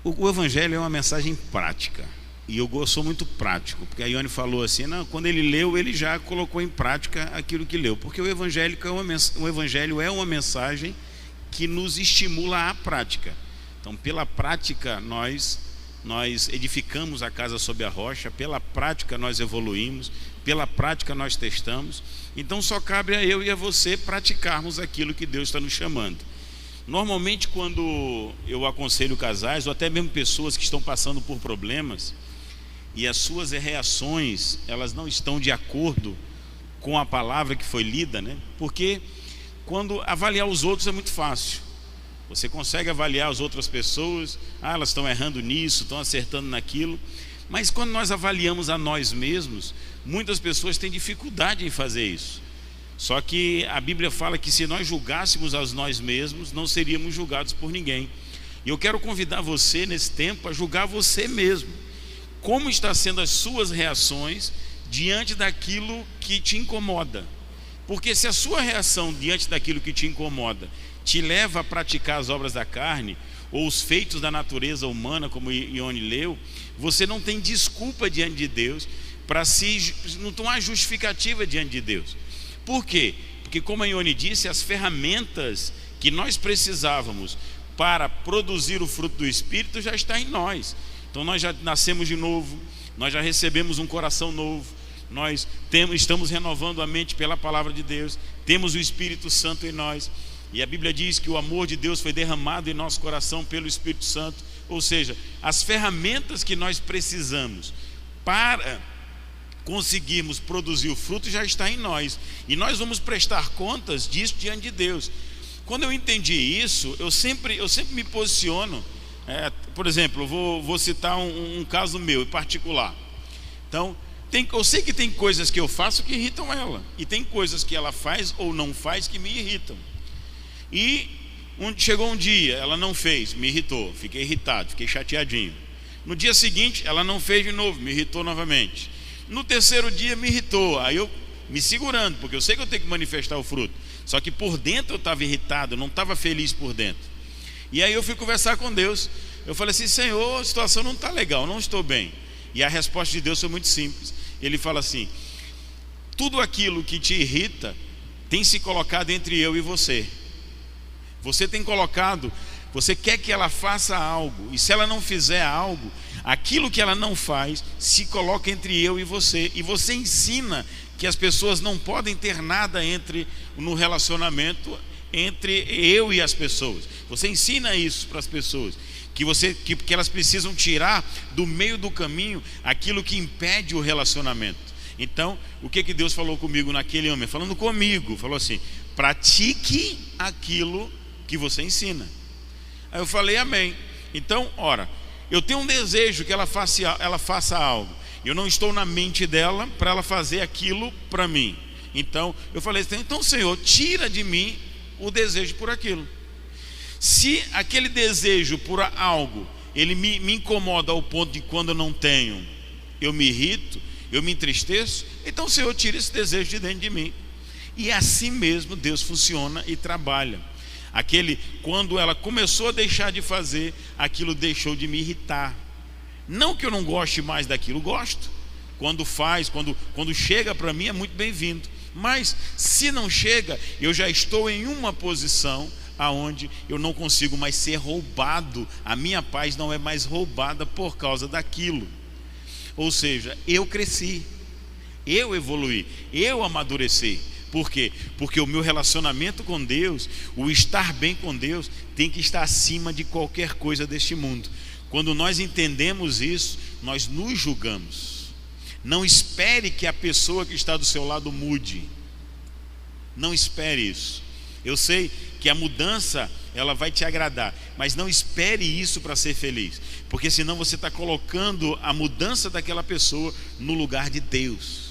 Speaker 2: O Evangelho é uma mensagem prática. E eu sou muito prático, porque a Ione falou assim, não, quando ele leu, ele já colocou em prática aquilo que leu. Porque o Evangelho é uma mensagem que nos estimula à prática. Então, pela prática, nós edificamos a casa sobre a rocha, pela prática nós evoluímos, pela prática nós testamos. Então, só cabe a eu e a você praticarmos aquilo que Deus está nos chamando. Normalmente, quando eu aconselho casais, ou até mesmo pessoas que estão passando por problemas, e as suas reações, elas não estão de acordo com a palavra que foi lida, né? Porque quando avaliar os outros é muito fácil. Você consegue avaliar as outras pessoas, elas estão errando nisso, estão acertando naquilo. Mas quando nós avaliamos a nós mesmos, muitas pessoas têm dificuldade em fazer isso. Só que a Bíblia fala que se nós julgássemos a nós mesmos, não seríamos julgados por ninguém. E eu quero convidar você nesse tempo a julgar você mesmo. Como estão sendo as suas reações diante daquilo que te incomoda? Porque se a sua reação diante daquilo que te incomoda te leva a praticar as obras da carne, ou os feitos da natureza humana, como Ione leu, você não tem desculpa diante de Deus, não há justificativa diante de Deus. Por quê? Porque, como a Ione disse, as ferramentas que nós precisávamos para produzir o fruto do Espírito já está em nós. Então nós já nascemos de novo, nós já recebemos um coração novo, nós estamos renovando a mente pela palavra de Deus, temos o Espírito Santo em nós. E a Bíblia diz que o amor de Deus foi derramado em nosso coração pelo Espírito Santo. Ou seja, as ferramentas que nós precisamos para conseguirmos produzir o fruto já está em nós. E nós vamos prestar contas disso diante de Deus. Quando eu entendi isso, eu sempre me posiciono. Por exemplo, eu vou citar um caso meu em particular. Então, eu sei que tem coisas que eu faço que irritam ela. E tem coisas que ela faz ou não faz que me irritam. E chegou um dia, ela não fez, me irritou, fiquei irritado, fiquei chateadinho. No dia seguinte, ela não fez de novo, me irritou novamente. No terceiro dia me irritou, aí eu me segurando, porque eu sei que eu tenho que manifestar o fruto. Só que por dentro eu estava irritado, eu não estava feliz por dentro. E aí eu fui conversar com Deus. Eu falei assim, Senhor, a situação não está legal, não estou bem. E a resposta de Deus foi muito simples. Ele fala assim, Tudo aquilo que te irrita tem se colocado entre eu e você. Você tem colocado, você quer que ela faça algo, e se ela não fizer algo, aquilo que ela não faz se coloca entre eu e você ensina que as pessoas não podem ter nada no relacionamento entre eu e as pessoas. Você ensina isso para as pessoas, que elas precisam tirar do meio do caminho aquilo que impede o relacionamento. Então, o que Deus falou comigo naquele homem? Falando comigo, falou assim: pratique aquilo que você ensina. Aí eu falei amém. Então, ora, eu tenho um desejo que ela faça algo. Eu não estou na mente dela para ela fazer aquilo para mim. Então, eu falei assim: então, Senhor, tira de mim o desejo por aquilo. Se aquele desejo por algo, ele me incomoda ao ponto de quando eu não tenho, eu me irrito, eu me entristeço, então, Senhor, tira esse desejo de dentro de mim. E assim mesmo Deus funciona e trabalha. Quando ela começou a deixar de fazer, aquilo deixou de me irritar. Não que eu não goste mais daquilo, gosto. Quando chega para mim é muito bem-vindo. Mas se não chega, eu já estou em uma posição aonde eu não consigo mais ser roubado. A minha paz não é mais roubada por causa daquilo. Ou seja, eu cresci, eu evoluí, eu amadureci. Por quê? Porque o meu relacionamento com Deus, o estar bem com Deus, tem que estar acima de qualquer coisa deste mundo. Quando nós entendemos isso, nós nos julgamos. Não espere que a pessoa que está do seu lado mude. Não espere isso. Eu sei que a mudança, ela vai te agradar, mas não espere isso para ser feliz, porque senão você está colocando a mudança daquela pessoa no lugar de Deus.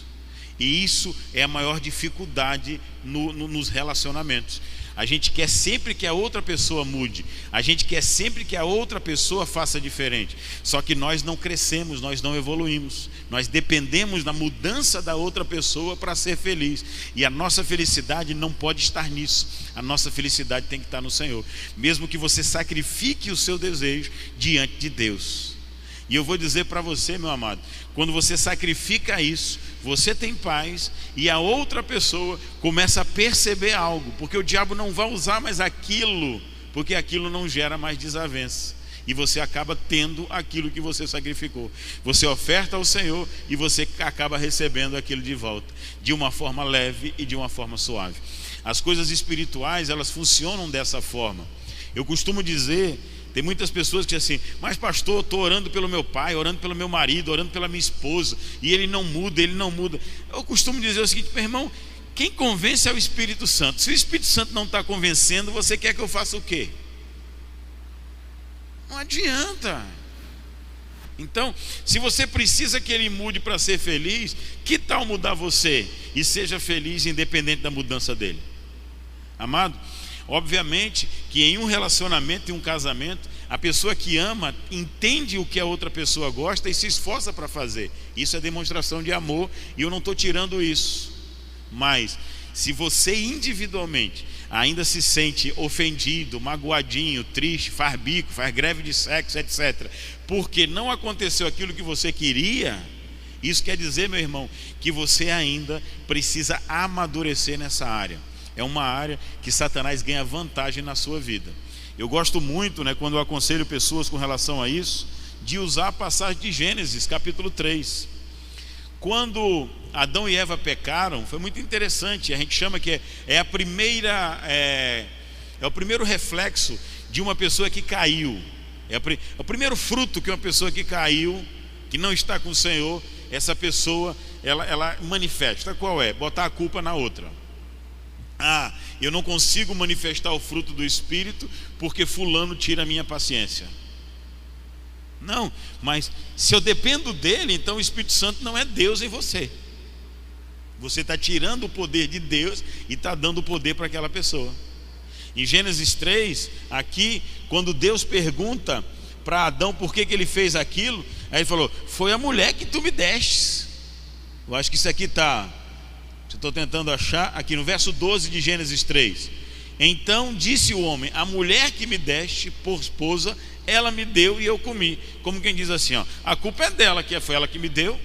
Speaker 2: E isso é a maior dificuldade nos relacionamentos. A gente quer sempre que a outra pessoa mude, a gente quer sempre que a outra pessoa faça diferente. Só que nós não crescemos, nós não evoluímos. Nós dependemos da mudança da outra pessoa para ser feliz. E a nossa felicidade não pode estar nisso. A nossa felicidade tem que estar no Senhor. Mesmo que você sacrifique o seu desejo diante de Deus. E eu vou dizer para você, meu amado, quando você sacrifica isso, você tem paz e a outra pessoa começa a perceber algo, porque o diabo não vai usar mais aquilo, porque aquilo não gera mais desavença. E você acaba tendo aquilo que você sacrificou. Você oferta ao Senhor e você acaba recebendo aquilo de volta, de uma forma leve e de uma forma suave. As coisas espirituais, elas funcionam dessa forma. Eu costumo dizer, tem muitas pessoas que dizem assim: mas pastor, eu estou orando pelo meu pai, orando pelo meu marido, orando pela minha esposa, e ele não muda, ele não muda. Eu costumo dizer o seguinte: meu irmão, quem convence é o Espírito Santo. Se o Espírito Santo não está convencendo, você quer que eu faça o quê? Não adianta. Então, se você precisa que ele mude para ser feliz, que tal mudar você e seja feliz independente da mudança dele? Amado, obviamente que em um relacionamento, em um casamento, a pessoa que ama entende o que a outra pessoa gosta e se esforça para fazer. Isso é demonstração de amor e eu não estou tirando isso. Mas se você individualmente ainda se sente ofendido, magoadinho, triste, faz bico, faz greve de sexo, etc., porque não aconteceu aquilo que você queria, isso quer dizer, meu irmão, que você ainda precisa amadurecer nessa área. É uma área que Satanás ganha vantagem na sua vida. Eu gosto muito, quando eu aconselho pessoas com relação a isso, de usar a passagem de Gênesis, capítulo 3. Quando Adão e Eva pecaram, foi muito interessante. A gente chama que é o primeiro reflexo de uma pessoa que caiu. É o primeiro fruto que uma pessoa que caiu, que não está com o Senhor, essa pessoa, ela manifesta. Qual é? Botar a culpa na outra. Eu não consigo manifestar o fruto do Espírito porque fulano tira a minha paciência. Não, mas se eu dependo dele, então o Espírito Santo não é Deus em você. Você está tirando o poder de Deus e está dando o poder para aquela pessoa. Em Gênesis 3, aqui, quando Deus pergunta para Adão por que ele fez aquilo, aí ele falou: foi a mulher que tu me destes. Eu acho que isso aqui está... Estou tentando achar aqui no verso 12 de Gênesis 3. Então disse o homem: a mulher que me deste por esposa, ela me deu e eu comi. Como quem diz assim, a culpa é dela, que foi ela que me deu.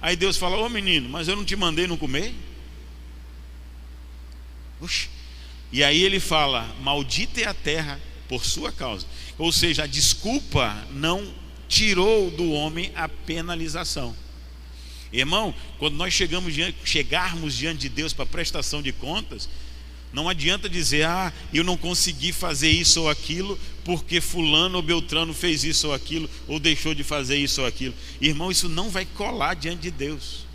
Speaker 2: Aí Deus fala: ô menino, mas eu não te mandei não comer? Oxi. E aí ele fala: maldita é a terra por sua causa. Ou seja, a desculpa não tirou do homem a penalização. Irmão, quando nós chegarmos diante de Deus para prestação de contas, não adianta dizer: ah, eu não consegui fazer isso ou aquilo porque fulano ou beltrano fez isso ou aquilo, ou deixou de fazer isso ou aquilo. Irmão, isso não vai colar diante de Deus.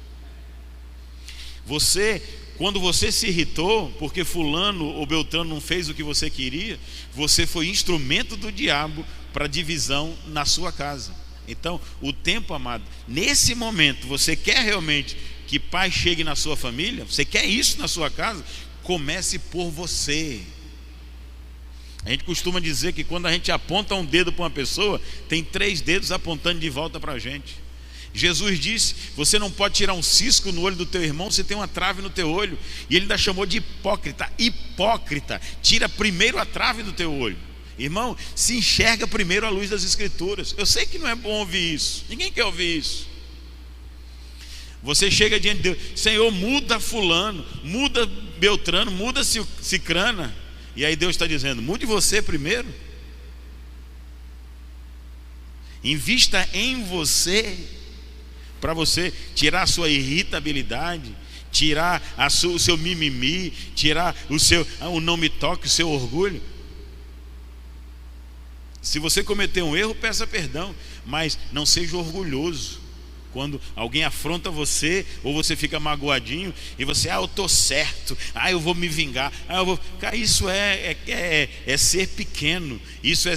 Speaker 2: Quando você se irritou porque fulano ou beltrano não fez o que você queria, você foi instrumento do diabo para divisão na sua casa. Então, o tempo, amado, nesse momento, você quer realmente que paz chegue na sua família? Você quer isso na sua casa? Comece por você. A gente costuma dizer que quando a gente aponta um dedo para uma pessoa, tem 3 dedos apontando de volta para a gente. Jesus disse: você não pode tirar um cisco no olho do teu irmão se tem uma trave no teu olho. E ele ainda chamou de hipócrita. Hipócrita, tira primeiro a trave do teu olho. Irmão, se enxerga primeiro à luz das Escrituras. Eu sei que não é bom ouvir isso, ninguém quer ouvir isso. Você chega diante de Deus: Senhor, muda fulano, muda beltrano, muda cicrana. E aí Deus está dizendo: mude você primeiro. Invista em você, para você tirar a sua irritabilidade, tirar o seu mimimi, tirar o não me toque, o seu orgulho. Se você cometer um erro, peça perdão, mas não seja orgulhoso. Quando alguém afronta você, ou você fica magoadinho, e você: eu estou certo, eu vou me vingar, Cara, isso é ser pequeno, isso é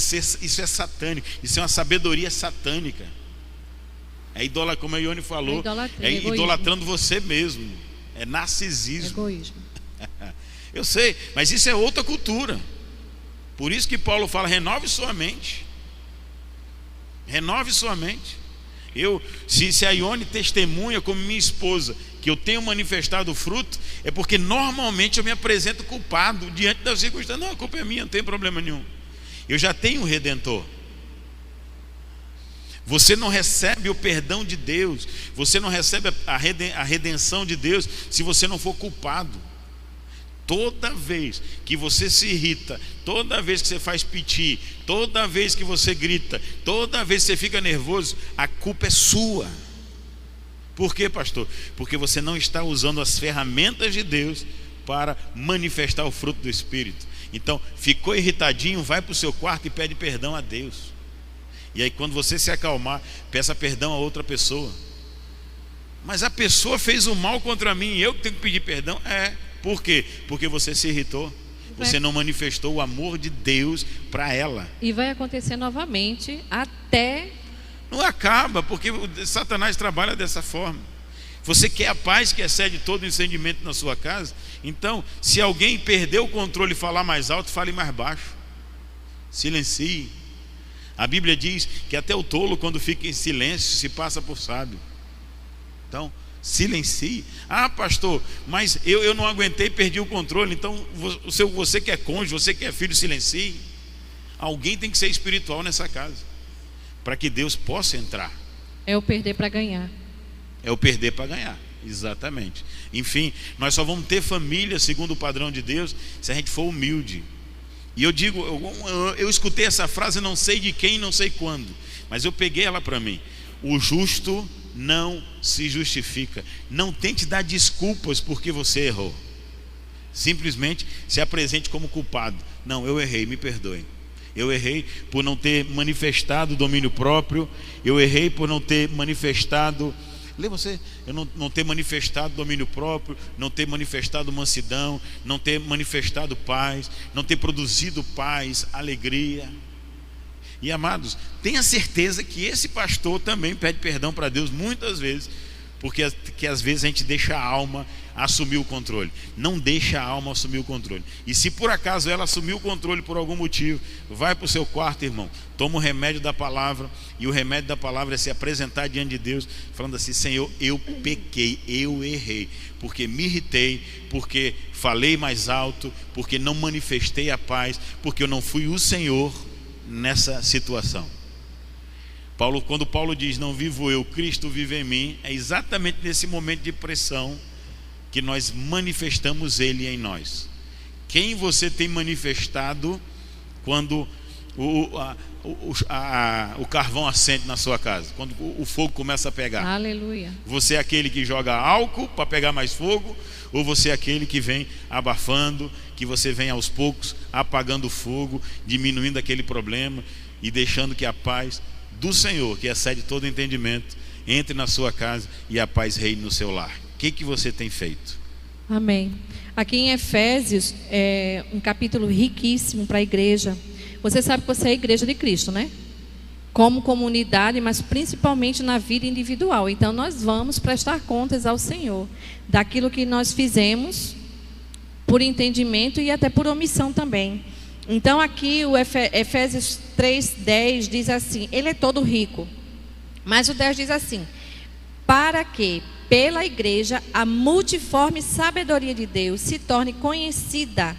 Speaker 2: satânico, isso é uma sabedoria satânica. Como a Ione falou, é idolatrando você mesmo, é narcisismo,
Speaker 1: egoísmo.
Speaker 2: Eu sei, mas isso é outra cultura. Por isso que Paulo fala: renove sua mente. Renove sua mente. Se a Ione testemunha como minha esposa que eu tenho manifestado o fruto, é porque normalmente eu me apresento culpado diante das circunstâncias. Não, a culpa é minha, não tem problema nenhum. Eu já tenho um Redentor. Você não recebe o perdão de Deus, você não recebe a redenção de Deus se você não for culpado. Toda vez que você se irrita, toda vez que você faz piti, toda vez que você grita, toda vez que você fica nervoso, a culpa é sua. Por quê, pastor? Porque você não está usando as ferramentas de Deus para manifestar o fruto do Espírito. Então, ficou irritadinho, vai para o seu quarto e pede perdão a Deus. E aí, quando você se acalmar, peça perdão a outra pessoa. Mas a pessoa fez o mal contra mim e eu que tenho que pedir perdão? Por quê? Porque você se irritou. Você não manifestou o amor de Deus para ela.
Speaker 1: E vai acontecer novamente até...
Speaker 2: Não acaba, porque Satanás trabalha dessa forma. Você quer a paz que excede todo entendimento na sua casa? Então, se alguém perder o controle e falar mais alto, fale mais baixo. Silencie. A Bíblia diz que até o tolo, quando fica em silêncio, se passa por sábio. Então, silencie. Pastor, mas eu não aguentei, perdi o controle. Então você que é cônjuge, você que é filho, silencie. Alguém tem que ser espiritual nessa casa, para que Deus possa entrar.
Speaker 1: É o perder para ganhar.
Speaker 2: É o perder para ganhar, exatamente. Enfim, nós só vamos ter família segundo o padrão de Deus se a gente for humilde. E eu digo, eu escutei essa frase, não sei de quem, não sei quando, mas eu peguei ela para mim: o justo não se justifica. Não tente dar desculpas porque você errou. Simplesmente se apresente como culpado. Não, eu errei, me perdoe. Eu errei por não ter manifestado domínio próprio. Eu errei por não ter manifestado... Eu não ter manifestado domínio próprio, não ter manifestado mansidão, não ter manifestado paz, não ter produzido paz, alegria. E amados, tenha certeza que esse pastor também pede perdão para Deus muitas vezes, porque às vezes a gente deixa a alma assumir o controle. Não deixa a alma assumir o controle. E se por acaso ela assumir o controle por algum motivo, vai para o seu quarto, irmão, toma o remédio da palavra. E o remédio da palavra é se apresentar diante de Deus, falando assim: Senhor, eu pequei, eu errei, porque me irritei, porque falei mais alto, porque não manifestei a paz, porque eu não fui o Senhor nessa situação. Quando Paulo diz, não vivo eu, Cristo vive em mim, é exatamente nesse momento de pressão que nós manifestamos Ele em nós. Quem você tem manifestado quando o carvão acende na sua casa, quando o fogo começa a pegar?
Speaker 1: Aleluia.
Speaker 2: Você é aquele que joga álcool para pegar mais fogo, ou você é aquele que vem abafando, que você vem aos poucos apagando o fogo, diminuindo aquele problema e deixando que a paz do Senhor, que excede todo entendimento, entre na sua casa e a paz reine no seu lar? O que você tem feito?
Speaker 1: Amém. Aqui em Efésios, é um capítulo riquíssimo para a igreja. Você sabe que você é a igreja de Cristo, né? Como comunidade, mas principalmente na vida individual. Então nós vamos prestar contas ao Senhor daquilo que nós fizemos por entendimento e até por omissão também. Então aqui o Efésios 3:10 diz assim, ele é todo rico, mas o 10 diz assim, para que pela igreja a multiforme sabedoria de Deus se torne conhecida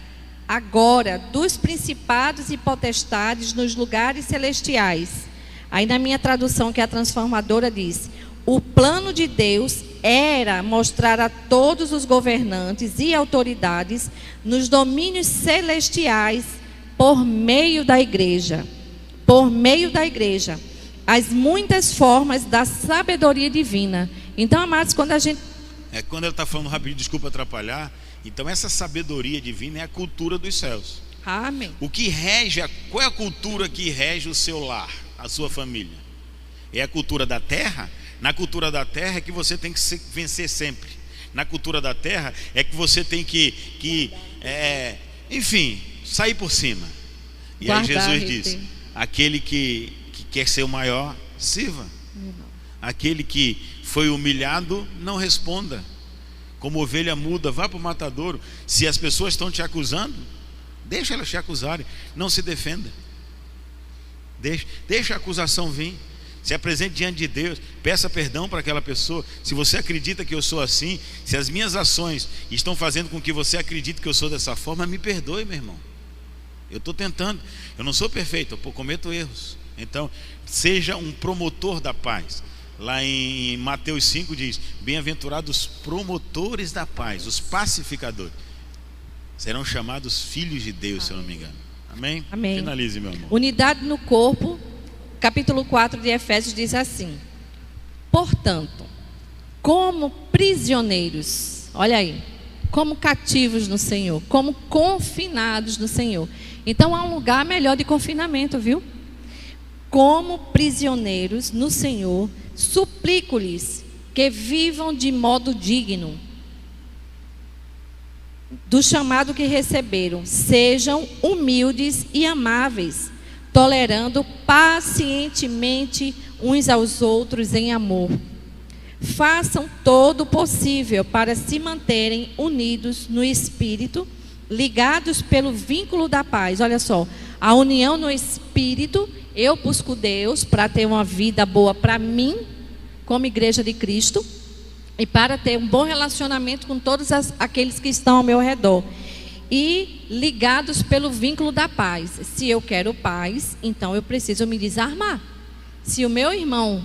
Speaker 1: agora dos principados e potestades nos lugares celestiais. Aí na minha tradução, que é a transformadora, diz, o plano de Deus era mostrar a todos os governantes e autoridades nos domínios celestiais por meio da igreja, as muitas formas da sabedoria divina. Então, amados, quando a gente...
Speaker 2: Quando ele está falando rapidinho, desculpa atrapalhar, então essa sabedoria divina é a cultura dos céus.
Speaker 1: Amém.
Speaker 2: O que rege, qual é a cultura que rege o seu lar, a sua família? É a cultura da terra? Na cultura da terra é que você tem que vencer sempre. Na cultura da terra é que você tem que enfim, sair por cima. E
Speaker 1: guardar,
Speaker 2: aí Jesus diz, aquele que quer ser o maior, sirva. Aquele que foi humilhado, não responda. Como ovelha muda, vá para o matadouro. Se as pessoas estão te acusando, deixa elas te acusarem, não se defenda. Deixa a acusação vir. Se apresente diante de Deus, peça perdão para aquela pessoa. Se você acredita que eu sou assim, se as minhas ações estão fazendo com que você acredite que eu sou dessa forma, me perdoe, meu irmão. Eu estou tentando, eu não sou perfeito, eu cometo erros. Então, seja um promotor da paz. Lá em Mateus 5 diz, bem-aventurados promotores da paz, os pacificadores, serão chamados filhos de Deus, se eu não me engano. Amém?
Speaker 1: Amém.
Speaker 2: Finalize, meu amor.
Speaker 1: Unidade no corpo, capítulo 4 de Efésios diz assim, portanto, como prisioneiros, olha aí, como cativos no Senhor, como confinados no Senhor. Então há um lugar melhor de confinamento, viu? Como prisioneiros no Senhor, suplico-lhes que vivam de modo digno do chamado que receberam. Sejam humildes e amáveis, tolerando pacientemente uns aos outros em amor. Façam todo o possível para se manterem unidos no Espírito, ligados pelo vínculo da paz. Olha só, a união no Espírito. Eu busco Deus para ter uma vida boa para mim, como igreja de Cristo, e para ter um bom relacionamento com todos aqueles que estão ao meu redor. E ligados pelo vínculo da paz. Se eu quero paz, então eu preciso me desarmar. Se o meu irmão,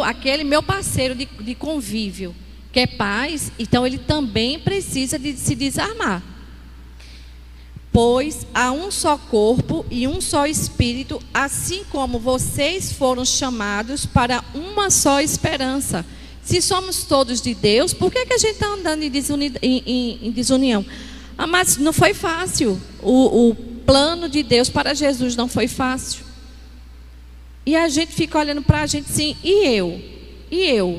Speaker 1: aquele meu parceiro de convívio quer paz, então ele também precisa de se desarmar. Pois há um só corpo e um só espírito, assim como vocês foram chamados para uma só esperança. Se somos todos de Deus, por que a gente está andando em desunião? Mas não foi fácil. O plano de Deus para Jesus não foi fácil. E a gente fica olhando para a gente assim, e eu?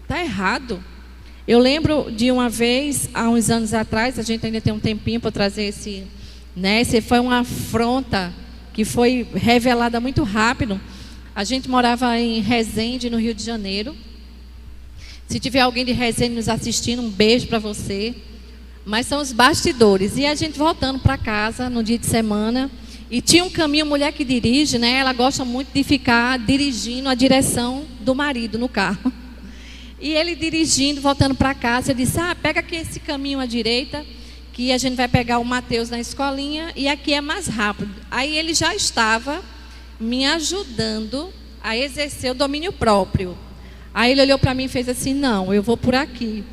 Speaker 1: Está errado. Eu lembro de uma vez, há uns anos atrás, a gente ainda tem um tempinho para trazer esse foi uma afronta que foi revelada muito rápido. A gente morava em Resende, no Rio de Janeiro. Se tiver alguém de Resende nos assistindo, um beijo para você. Mas são os bastidores. E a gente voltando para casa no dia de semana, e tinha um caminho, mulher que dirige, ela gosta muito de ficar dirigindo a direção do marido no carro. E ele dirigindo, voltando para casa, eu disse, pega aqui esse caminho à direita, que a gente vai pegar o Mateus na escolinha, e aqui é mais rápido. Aí ele já estava me ajudando a exercer o domínio próprio. Aí ele olhou para mim e fez assim: não, eu vou por aqui.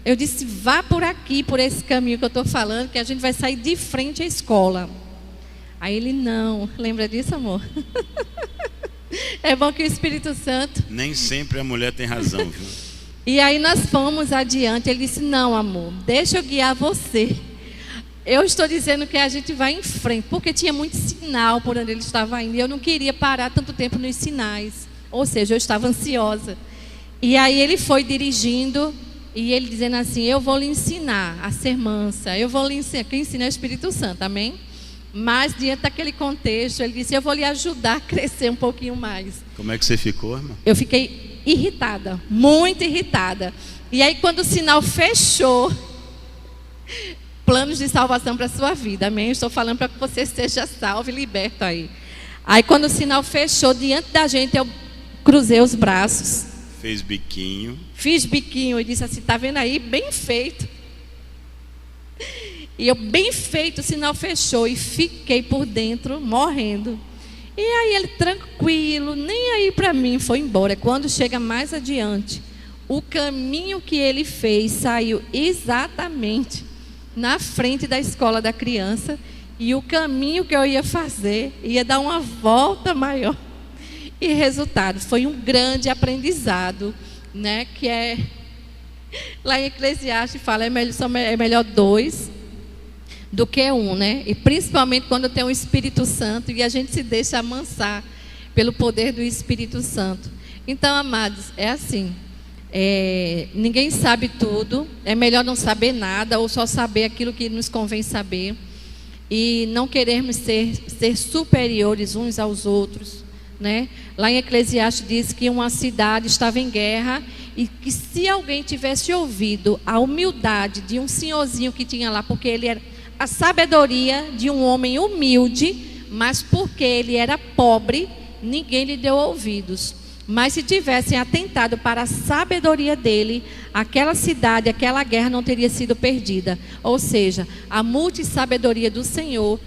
Speaker 1: Eu disse: vá por aqui, por esse caminho que eu estou falando, que a gente vai sair de frente à escola. Aí ele: não. Lembra disso, amor? É bom que o Espírito Santo...
Speaker 2: Nem sempre a mulher tem razão, viu?
Speaker 1: E aí nós fomos adiante. Ele disse: não, amor, deixa eu guiar você. Eu estou dizendo que a gente vai em frente, porque tinha muito sinal por onde ele estava indo. E eu não queria parar tanto tempo nos sinais. Ou seja, eu estava ansiosa. E aí ele foi dirigindo, e ele dizendo assim: eu vou lhe ensinar a ser mansa. Eu vou lhe ensinar. Quem ensina é o Espírito Santo, amém? Mas diante daquele contexto, ele disse: eu vou lhe ajudar a crescer um pouquinho mais.
Speaker 2: Como é que você ficou, irmão?
Speaker 1: Eu fiquei irritada, muito irritada. E aí quando o sinal fechou, planos de salvação para a sua vida, amém? Eu estou falando para que você seja salvo e liberto aí. Aí quando o sinal fechou diante da gente, eu cruzei os braços.
Speaker 2: Fez biquinho.
Speaker 1: Fiz biquinho e disse assim: tá vendo aí? Bem feito. E eu, bem feito, o sinal fechou e fiquei por dentro, morrendo. E aí ele tranquilo, nem aí para mim, foi embora. Quando chega mais adiante, o caminho que ele fez saiu exatamente na frente da escola da criança. E o caminho que eu ia fazer ia dar uma volta maior. E resultado, foi um grande aprendizado, né? Que é, lá em Eclesiastes fala, é melhor dois do que um, né? E principalmente quando tem o Espírito Santo e a gente se deixa amansar pelo poder do Espírito Santo. Então, amados, é assim, ninguém sabe tudo, é melhor não saber nada ou só saber aquilo que nos convém saber, e não querermos ser superiores uns aos outros, né? Lá em Eclesiastes diz que uma cidade estava em guerra e que se alguém tivesse ouvido a humildade de um senhorzinho que tinha lá, porque ele era a sabedoria de um homem humilde, mas porque ele era pobre, ninguém lhe deu ouvidos. Mas se tivessem atentado para a sabedoria dele, aquela cidade, aquela guerra não teria sido perdida. Ou seja, a multissabedoria do Senhor,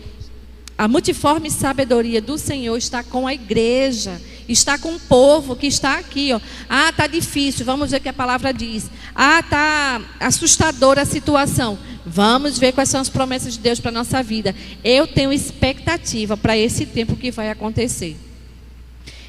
Speaker 1: a multiforme sabedoria do Senhor está com a igreja, está com o povo que está aqui, ó. Ah, está difícil, vamos ver o que a palavra diz. Ah, está assustadora a situação. Vamos ver quais são as promessas de Deus para a nossa vida. Eu tenho expectativa para esse tempo que vai acontecer.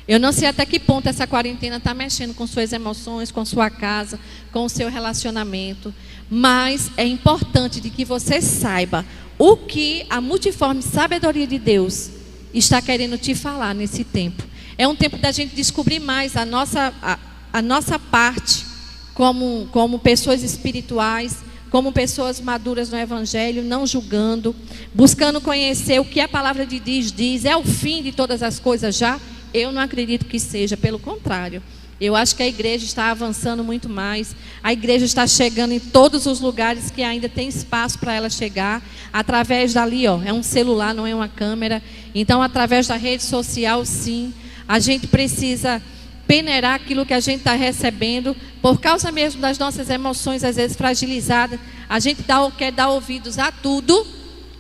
Speaker 1: Eu não sei até que ponto essa quarentena está mexendo com suas emoções, com sua casa, com o seu relacionamento. Mas é importante de que você saiba o que a multiforme sabedoria de Deus está querendo te falar nesse tempo. É um tempo da gente descobrir mais a nossa parte como pessoas espirituais, como pessoas maduras no Evangelho, não julgando, buscando conhecer o que a palavra de Deus diz. É o fim de todas as coisas já? Eu não acredito que seja, pelo contrário. Eu acho que a igreja está avançando muito mais. A igreja está chegando em todos os lugares que ainda tem espaço para ela chegar. Através dali, ó, é um celular, não é uma câmera. Então, através da rede social, sim. A gente precisa peneirar aquilo que a gente está recebendo, por causa mesmo das nossas emoções, às vezes fragilizadas. A gente quer dar ouvidos a tudo,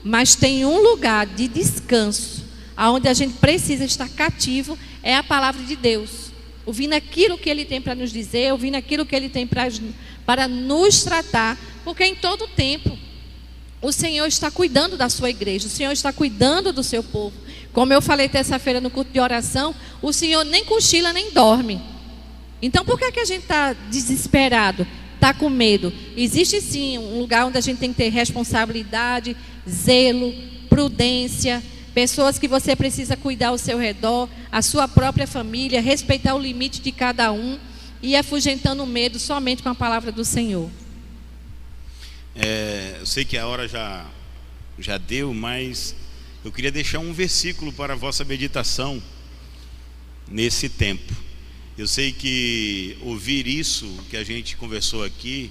Speaker 1: mas tem um lugar de descanso, onde a gente precisa estar cativo, é a palavra de Deus. Ouvindo aquilo que Ele tem para nos dizer, ouvindo aquilo que Ele tem para nos tratar, porque em todo tempo o Senhor está cuidando da sua igreja, o Senhor está cuidando do seu povo. Como eu falei terça-feira no culto de oração, o Senhor nem cochila nem dorme. Então por que a gente está desesperado, está com medo? Existe sim um lugar onde a gente tem que ter responsabilidade, zelo, prudência, pessoas que você precisa cuidar ao seu redor, a sua própria família, respeitar o limite de cada um e afugentando o medo somente com a palavra do Senhor.
Speaker 2: Eu sei que a hora já deu, mas eu queria deixar um versículo para a vossa meditação nesse tempo. Eu sei que ouvir isso que a gente conversou aqui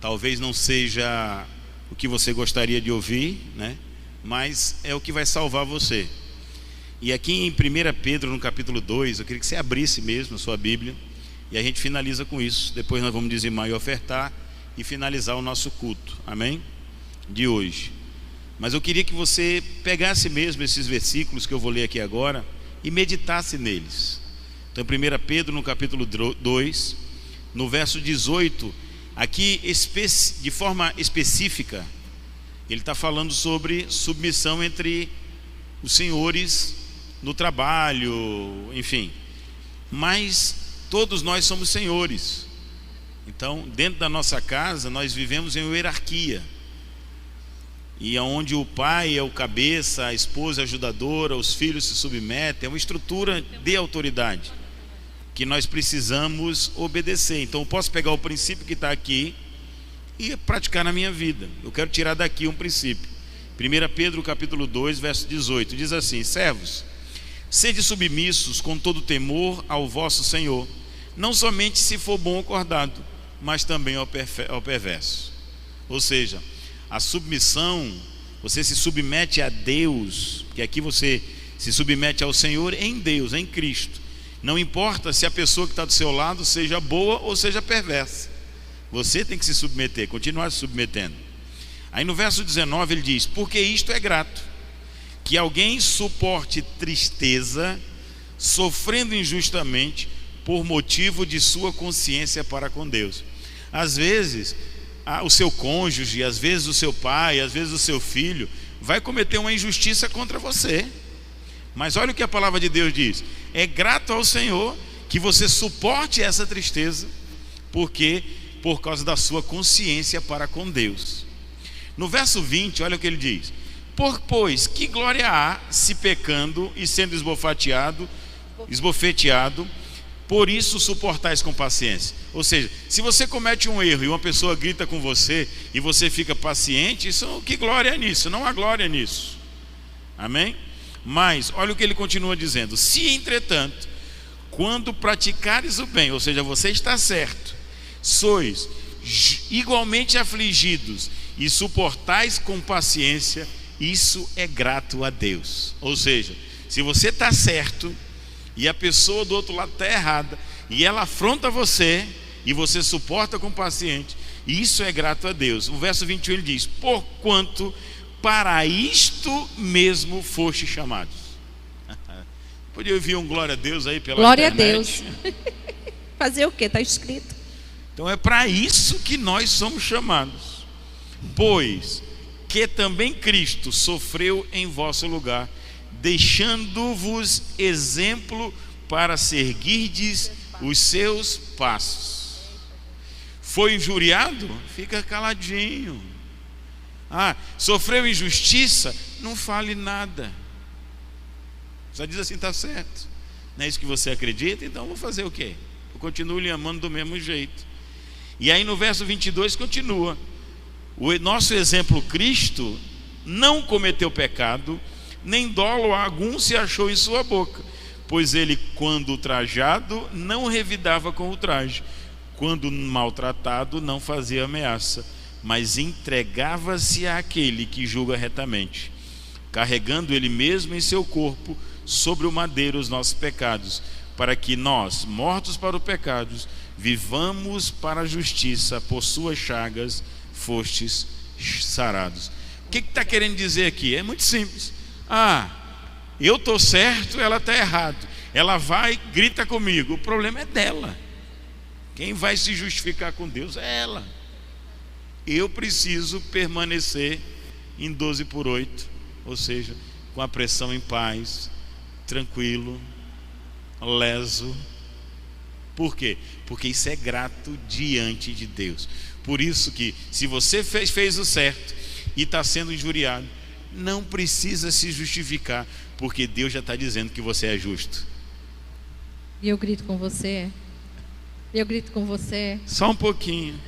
Speaker 2: talvez não seja o que você gostaria de ouvir, né? Mas é o que vai salvar você. E aqui em 1 Pedro, no capítulo 2, eu queria que você abrisse mesmo a sua Bíblia, e a gente finaliza com isso. Depois nós vamos dizimar e ofertar e finalizar o nosso culto, amém? De hoje. Mas eu queria que você pegasse mesmo esses versículos que eu vou ler aqui agora e meditasse neles. Então, 1 Pedro, no capítulo 2, no verso 18, aqui de forma específica, ele está falando sobre submissão entre os senhores no trabalho, enfim. Mas todos nós somos senhores. Então, dentro da nossa casa, nós vivemos em hierarquia. E onde o pai é o cabeça, a esposa é a ajudadora, os filhos se submetem, é uma estrutura de autoridade que nós precisamos obedecer. Então eu posso pegar o princípio que está aqui e praticar na minha vida. Eu quero tirar daqui um princípio. 1 Pedro capítulo 2, verso 18, diz assim: servos, sede submissos com todo temor ao vosso Senhor, não somente se for bom acordado, mas também ao perverso. Ou seja, a submissão, você se submete a Deus, que aqui você se submete ao Senhor em Deus, em Cristo. Não importa se a pessoa que está do seu lado seja boa ou seja perversa, você tem que se submeter, continuar se submetendo. Aí no verso 19 ele diz: porque isto é grato, que alguém suporte tristeza, sofrendo injustamente, por motivo de sua consciência para com Deus. Às vezes o seu cônjuge, às vezes o seu pai, às vezes o seu filho vai cometer uma injustiça contra você, mas olha o que a palavra de Deus diz: é grato ao Senhor que você suporte essa tristeza, porque por causa da sua consciência para com Deus. No verso 20, olha o que ele diz: pois que glória há se pecando e sendo esbofeteado, por isso suportais com paciência. Ou seja, se você comete um erro e uma pessoa grita com você e você fica paciente, isso, que glória é nisso? Não há glória nisso. Amém? Mas olha o que ele continua dizendo: se entretanto, quando praticares o bem, ou seja, você está certo, sois igualmente afligidos e suportais com paciência, isso é grato a Deus. Ou seja, se você está certo e a pessoa do outro lado está errada, e ela afronta você, e você suporta com paciência, isso é grato a Deus. O verso 21 ele diz: porquanto para isto mesmo foste chamados. Podia ouvir um glória a Deus aí pela
Speaker 1: glória
Speaker 2: internet.
Speaker 1: Glória a Deus. Fazer o que? Está escrito.
Speaker 2: Então é para isso que nós somos chamados. Pois que também Cristo sofreu em vosso lugar, deixando-vos exemplo para seguirdes os seus passos. Foi injuriado? Fica caladinho. Sofreu injustiça? Não fale nada. Só diz assim: está certo. Não é isso que você acredita? Então vou fazer o quê? Eu continuo lhe amando do mesmo jeito. E aí no verso 22 continua: o nosso exemplo Cristo não cometeu pecado, nem dolo algum se achou em sua boca, pois ele, quando ultrajado, não revidava com ultraje, quando maltratado, não fazia ameaça, mas entregava-se àquele que julga retamente, carregando ele mesmo em seu corpo sobre o madeiro os nossos pecados, para que nós, mortos para os pecados, vivamos para a justiça. Por suas chagas fostes sarados. O que está querendo dizer aqui? É muito simples. Eu estou certo, ela está errado. Ela vai, grita comigo. O problema é dela. Quem vai se justificar com Deus é ela. Eu preciso permanecer em 12/8, ou seja, com a pressão em paz, tranquilo, leso. Por quê? Porque isso é grato diante de Deus. Por isso que, se você fez o certo e está sendo injuriado, não precisa se justificar, porque Deus já está dizendo que você é justo.
Speaker 1: E eu grito com você. Eu grito com você.
Speaker 2: Só um pouquinho.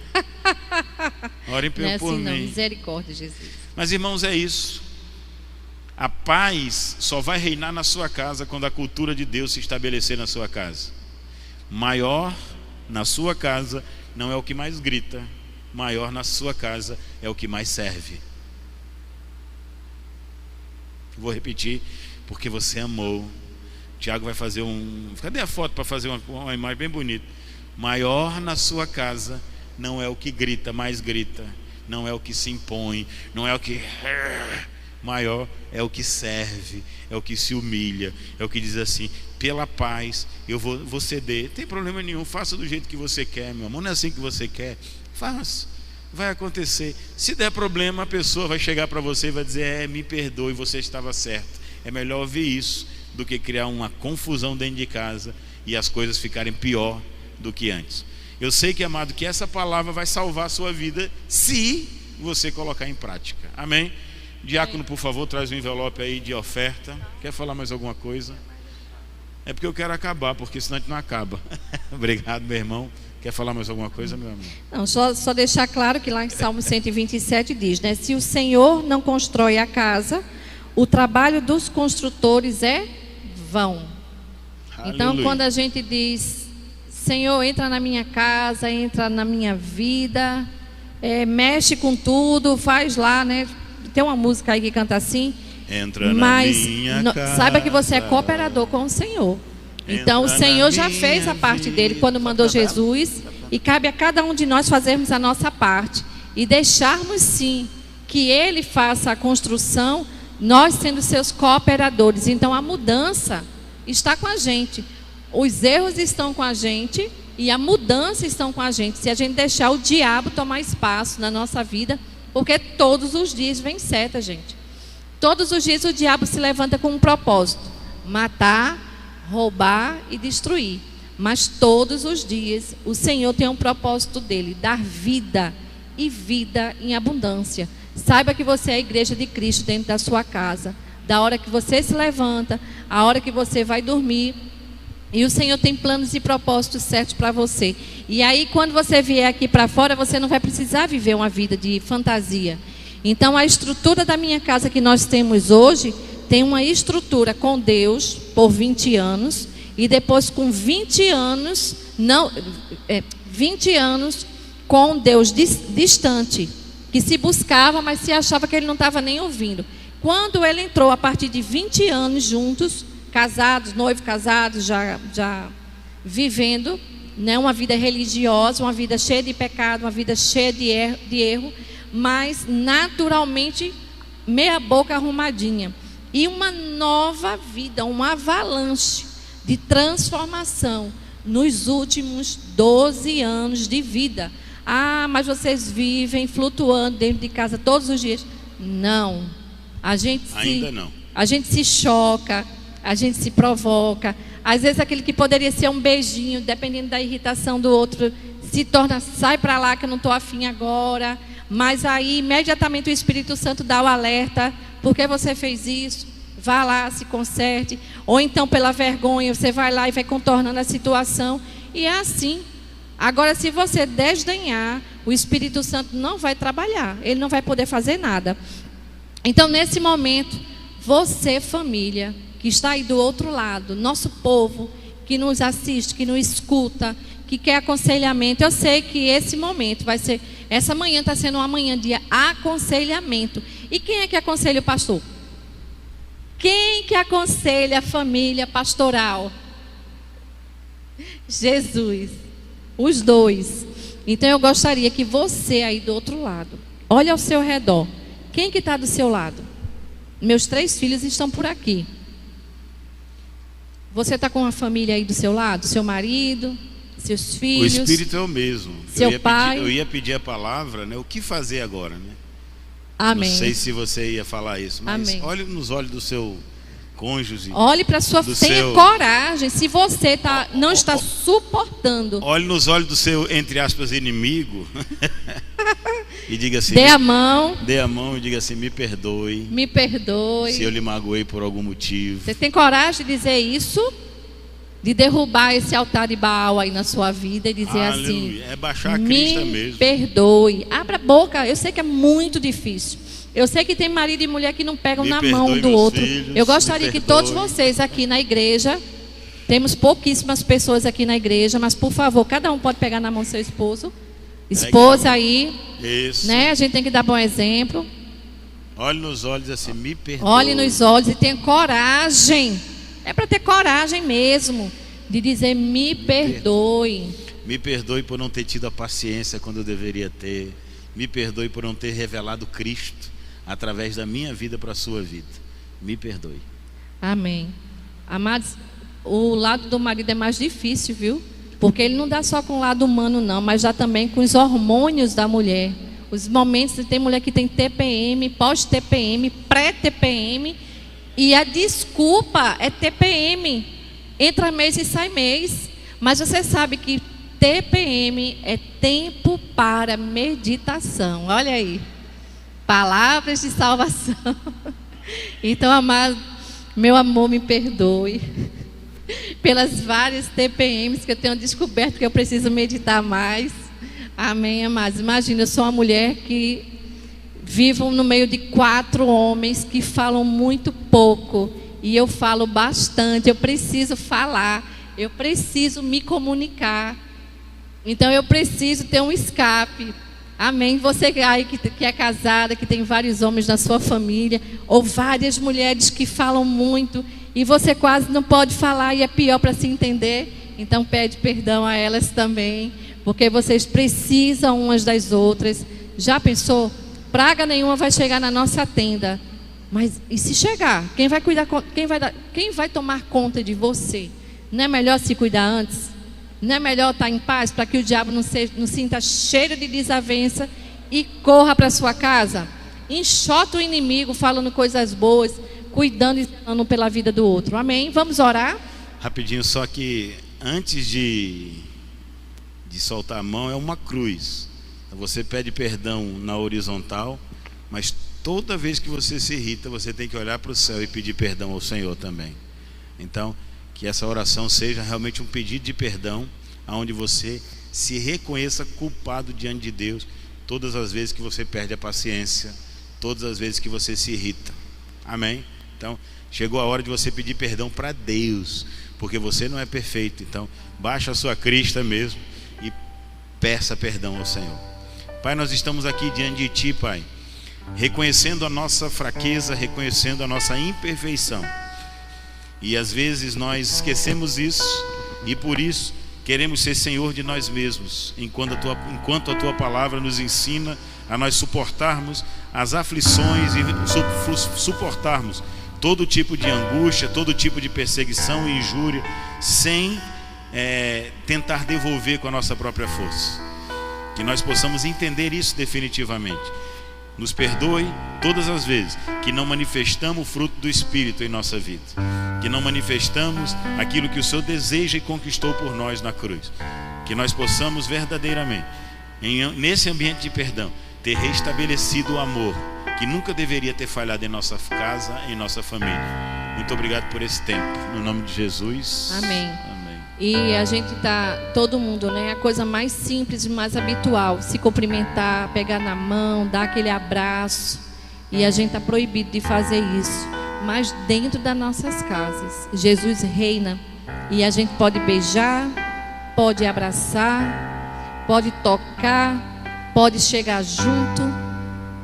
Speaker 2: Orem por mim.
Speaker 1: Não, misericórdia, Jesus.
Speaker 2: Mas irmãos, é isso. A paz só vai reinar na sua casa quando a cultura de Deus se estabelecer na sua casa. Maior na sua casa não é o que mais grita, maior na sua casa é o que mais serve. Vou repetir, porque você amou. Tiago vai fazer cadê a foto para fazer uma imagem bem bonita? Maior na sua casa não é o que grita, mais grita. Não é o que se impõe, não é o que... Maior é o que serve, é o que se humilha, é o que diz assim: pela paz eu vou ceder. Não tem problema nenhum, faça do jeito que você quer, meu amor. Não é assim que você quer, faça, vai acontecer. Se der problema, a pessoa vai chegar para você e vai dizer: me perdoe, você estava certo. É melhor ouvir isso do que criar uma confusão dentro de casa e as coisas ficarem pior do que antes. Eu sei que, amado, que essa palavra vai salvar a sua vida se você colocar em prática. Amém? Diácono, por favor, traz um envelope aí de oferta. Quer falar mais alguma coisa? É porque eu quero acabar, porque senão a gente não acaba. Obrigado, meu irmão. Quer falar mais alguma coisa, meu amor?
Speaker 1: Não, só deixar claro que lá em Salmo 127 diz, né? Se o Senhor não constrói a casa, o trabalho dos construtores é vão.
Speaker 2: Aleluia.
Speaker 1: Então, quando a gente diz: Senhor, entra na minha casa, entra na minha vida, mexe com tudo, faz lá, né? Tem uma música aí que canta assim:
Speaker 2: entra na minha casa.
Speaker 1: Saiba que você é cooperador com o Senhor. Então, o Senhor já fez a parte dele quando mandou Jesus, e cabe a cada um de nós fazermos a nossa parte e deixarmos sim que Ele faça a construção, nós sendo seus cooperadores. Então, a mudança está com a gente, os erros estão com a gente e a mudança estão com a gente, se a gente deixar o diabo tomar espaço na nossa vida, porque todos os dias vem seta, gente. Todos os dias o diabo se levanta com um propósito: matar, roubar e destruir. Mas todos os dias o Senhor tem um propósito dele: dar vida, e vida em abundância. Saiba que você é a igreja de Cristo dentro da sua casa. Da hora que você se levanta, a hora que você vai dormir, e o Senhor tem planos e propósitos certos para você. E aí, quando você vier aqui para fora, você não vai precisar viver uma vida de fantasia. Então, a estrutura da minha casa que nós temos hoje, tem uma estrutura com Deus por 20 anos. E depois com 20 anos, 20 anos com Deus distante. Que se buscava, mas se achava que ele não estava nem ouvindo. Quando ele entrou, a partir de 20 anos juntos, casados, noivos casados, já vivendo, né, uma vida religiosa, uma vida cheia de pecado, uma vida cheia de erro, mas naturalmente meia boca arrumadinha. E uma nova vida, um avalanche de transformação nos últimos 12 anos de vida. Ah, mas vocês vivem flutuando dentro de casa todos os dias. Não.
Speaker 2: Ainda não.
Speaker 1: A gente se choca, a gente se provoca. Às vezes aquele que poderia ser um beijinho, dependendo da irritação do outro, se torna: sai para lá que eu não estou afim agora. Mas aí imediatamente o Espírito Santo dá o alerta: por que você fez isso? Vá lá, se conserte. Ou então pela vergonha, você vai lá e vai contornando a situação. E é assim. Agora, se você desdenhar, o Espírito Santo não vai trabalhar. Ele não vai poder fazer nada. Então, nesse momento, você, família, que está aí do outro lado, nosso povo, que nos assiste, que nos escuta, que quer aconselhamento, eu sei que esse momento vai ser... Essa manhã está sendo uma manhã de aconselhamento. E quem é que aconselha o pastor? Quem que aconselha a família pastoral? Jesus. Os dois. Então eu gostaria que você aí do outro lado, olhe ao seu redor. Quem que está do seu lado? Meus 3 filhos estão por aqui. Você está com a família aí do seu lado? Seu marido, seus filhos?
Speaker 2: O Espírito é o mesmo.
Speaker 1: Seu pai?
Speaker 2: Eu ia pedir a palavra, né? O que fazer agora, né?
Speaker 1: Amém.
Speaker 2: Não sei se você ia falar isso, mas
Speaker 1: amém.
Speaker 2: Olhe nos olhos do seu cônjuge.
Speaker 1: Olhe para sua... Tenha coragem. Se você não está suportando.
Speaker 2: Olhe nos olhos do seu, entre aspas, inimigo. E diga assim:
Speaker 1: dê a mão.
Speaker 2: Dê a mão e diga assim: me perdoe.
Speaker 1: Me perdoe.
Speaker 2: Se eu lhe magoei por algum motivo.
Speaker 1: Você tem coragem de dizer isso? De derrubar esse altar de Baal aí na sua vida e dizer
Speaker 2: aleluia.
Speaker 1: Assim:
Speaker 2: é baixar a Cristo mesmo.
Speaker 1: Me perdoe. Abra a boca. Eu sei que é muito difícil. Eu sei que tem marido e mulher que não pegam na mão do outro.
Speaker 2: Filhos,
Speaker 1: eu gostaria que todos vocês aqui na igreja, temos pouquíssimas pessoas aqui na igreja, mas por favor, cada um pode pegar na mão do seu esposo. Esposa aí,
Speaker 2: isso.
Speaker 1: Né? A gente tem que dar bom exemplo.
Speaker 2: Olhe nos olhos assim: me perdoe.
Speaker 1: Olhe nos olhos e tenha coragem. É para ter coragem mesmo de dizer: me perdoe.
Speaker 2: Me perdoe por não ter tido a paciência quando eu deveria ter. Me perdoe por não ter revelado Cristo através da minha vida para a sua vida. Me perdoe.
Speaker 1: Amém. Amados, o lado do marido é mais difícil, viu? Porque ele não dá só com o lado humano, não, mas dá também com os hormônios da mulher. Os momentos, tem mulher que tem TPM, pós-TPM, pré-TPM, e a desculpa é TPM. Entra mês e sai mês. Mas você sabe que TPM é tempo para meditação. Olha aí. Palavras de salvação. Então, amado, meu amor, me perdoe pelas várias TPMs que eu tenho descoberto que eu preciso meditar mais. Amém, amados. Imagina, eu sou uma mulher que vivo no meio de 4 homens que falam muito pouco. E eu falo bastante. Eu preciso falar. Eu preciso me comunicar. Então eu preciso ter um escape. Amém. Você aí que é casada, que tem vários homens na sua família, ou várias mulheres que falam muito, e você quase não pode falar e é pior para se entender. Então pede perdão a elas também, porque vocês precisam umas das outras. Já pensou? Praga nenhuma vai chegar na nossa tenda. Mas e se chegar? Quem vai cuidar? Quem vai tomar conta de você? Não é melhor se cuidar antes? Não é melhor estar em paz para que o diabo não sinta cheiro de desavença e corra para sua casa? Enxota o inimigo falando coisas boas, cuidando e zelando pela vida do outro. Amém? Vamos orar?
Speaker 2: Rapidinho, só que antes de soltar a mão é uma cruz. Você pede perdão na horizontal, mas toda vez que você se irrita, você tem que olhar para o céu e pedir perdão ao Senhor também. Então, que essa oração seja realmente um pedido de perdão, onde você se reconheça culpado diante de Deus, todas as vezes que você perde a paciência, todas as vezes que você se irrita. Amém? Então, chegou a hora de você pedir perdão para Deus, porque você não é perfeito. Então, baixa a sua crista mesmo e peça perdão ao Senhor. Pai, nós estamos aqui diante de Ti, Pai, reconhecendo a nossa fraqueza, reconhecendo a nossa imperfeição. E às vezes nós esquecemos isso, e por isso queremos ser Senhor de nós mesmos, enquanto a Tua palavra nos ensina a nós suportarmos as aflições e suportarmos todo tipo de angústia, todo tipo de perseguição e injúria, sem tentar devolver com a nossa própria força. Que nós possamos entender isso definitivamente. Nos perdoe todas as vezes que não manifestamos o fruto do Espírito em nossa vida, que não manifestamos aquilo que o Senhor deseja e conquistou por nós na cruz. Que nós possamos verdadeiramente, nesse ambiente de perdão, ter restabelecido o amor que nunca deveria ter falhado em nossa casa, em nossa família. Muito obrigado por esse tempo, no nome de Jesus.
Speaker 1: Amém. E a gente todo mundo, né? A coisa mais simples e mais habitual, se cumprimentar, pegar na mão, dar aquele abraço. E a gente está proibido de fazer isso. Mas dentro das nossas casas, Jesus reina. E a gente pode beijar, pode abraçar, pode tocar, pode chegar junto.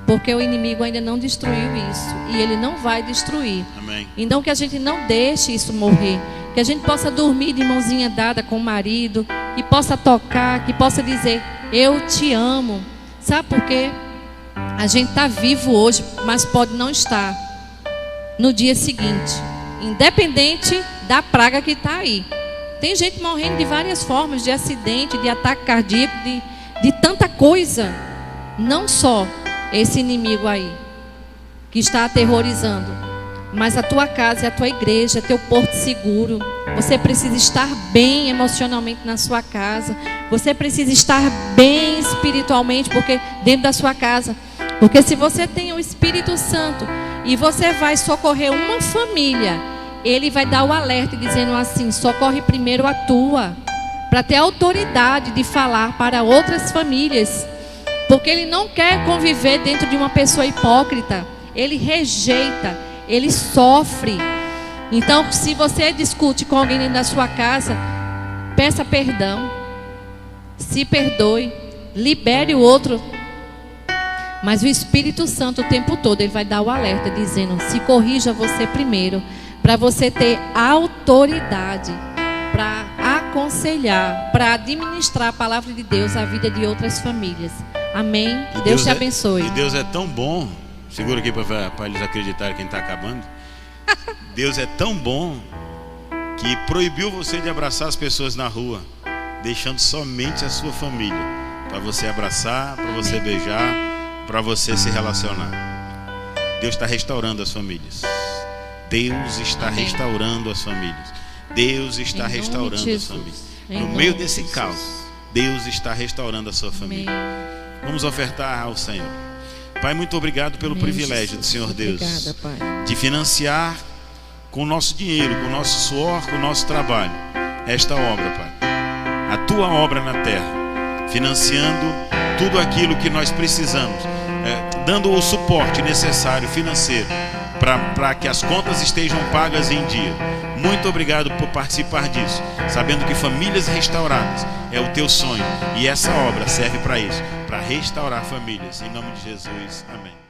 Speaker 1: Porque o inimigo ainda não destruiu isso. E ele não vai destruir.
Speaker 2: Amém.
Speaker 1: Então que a gente não deixe isso morrer. Que a gente possa dormir de mãozinha dada com o marido, que possa tocar, que possa dizer, eu te amo. Sabe por quê? A gente está vivo hoje, mas pode não estar no dia seguinte, independente da praga que está aí. Tem gente morrendo de várias formas, de acidente, de ataque cardíaco, de tanta coisa. Não só esse inimigo aí, que está aterrorizando, mas a tua casa, a tua igreja, teu porto seguro. Você precisa estar bem emocionalmente na sua casa. Você precisa estar bem espiritualmente, porque dentro da sua casa. Porque se você tem o Espírito Santo e você vai socorrer uma família, ele vai dar o alerta dizendo assim, socorre primeiro a tua, para ter autoridade de falar para outras famílias. Porque ele não quer conviver dentro de uma pessoa hipócrita. Ele rejeita. Ele sofre. Então, se você discute com alguém dentro da sua casa, peça perdão, se perdoe, libere o outro. Mas o Espírito Santo o tempo todo, ele vai dar o alerta dizendo, se corrija você primeiro, para você ter autoridade para aconselhar, para administrar a palavra de Deus à vida de outras famílias. Amém? Deus te abençoe.
Speaker 2: E Deus é tão bom Segura aqui para eles acreditarem que está acabando. Deus é tão bom que proibiu você de abraçar as pessoas na rua, deixando somente a sua família para você abraçar, para você beijar, para você se relacionar. Deus está restaurando as famílias. Deus está restaurando as famílias. Deus está restaurando as famílias. No meio desse caos, Deus está restaurando a sua família. Vamos ofertar ao Senhor. Pai, muito obrigado pelo privilégio do Senhor Deus de financiar com o nosso dinheiro, com o nosso suor, com o nosso trabalho esta obra, Pai. A tua obra na terra, financiando tudo aquilo que nós precisamos, dando o suporte necessário financeiro para que as contas estejam pagas em dia. Muito obrigado por participar disso, sabendo que famílias restauradas é o teu sonho, e essa obra serve para isso, para restaurar famílias. Em nome de Jesus, amém.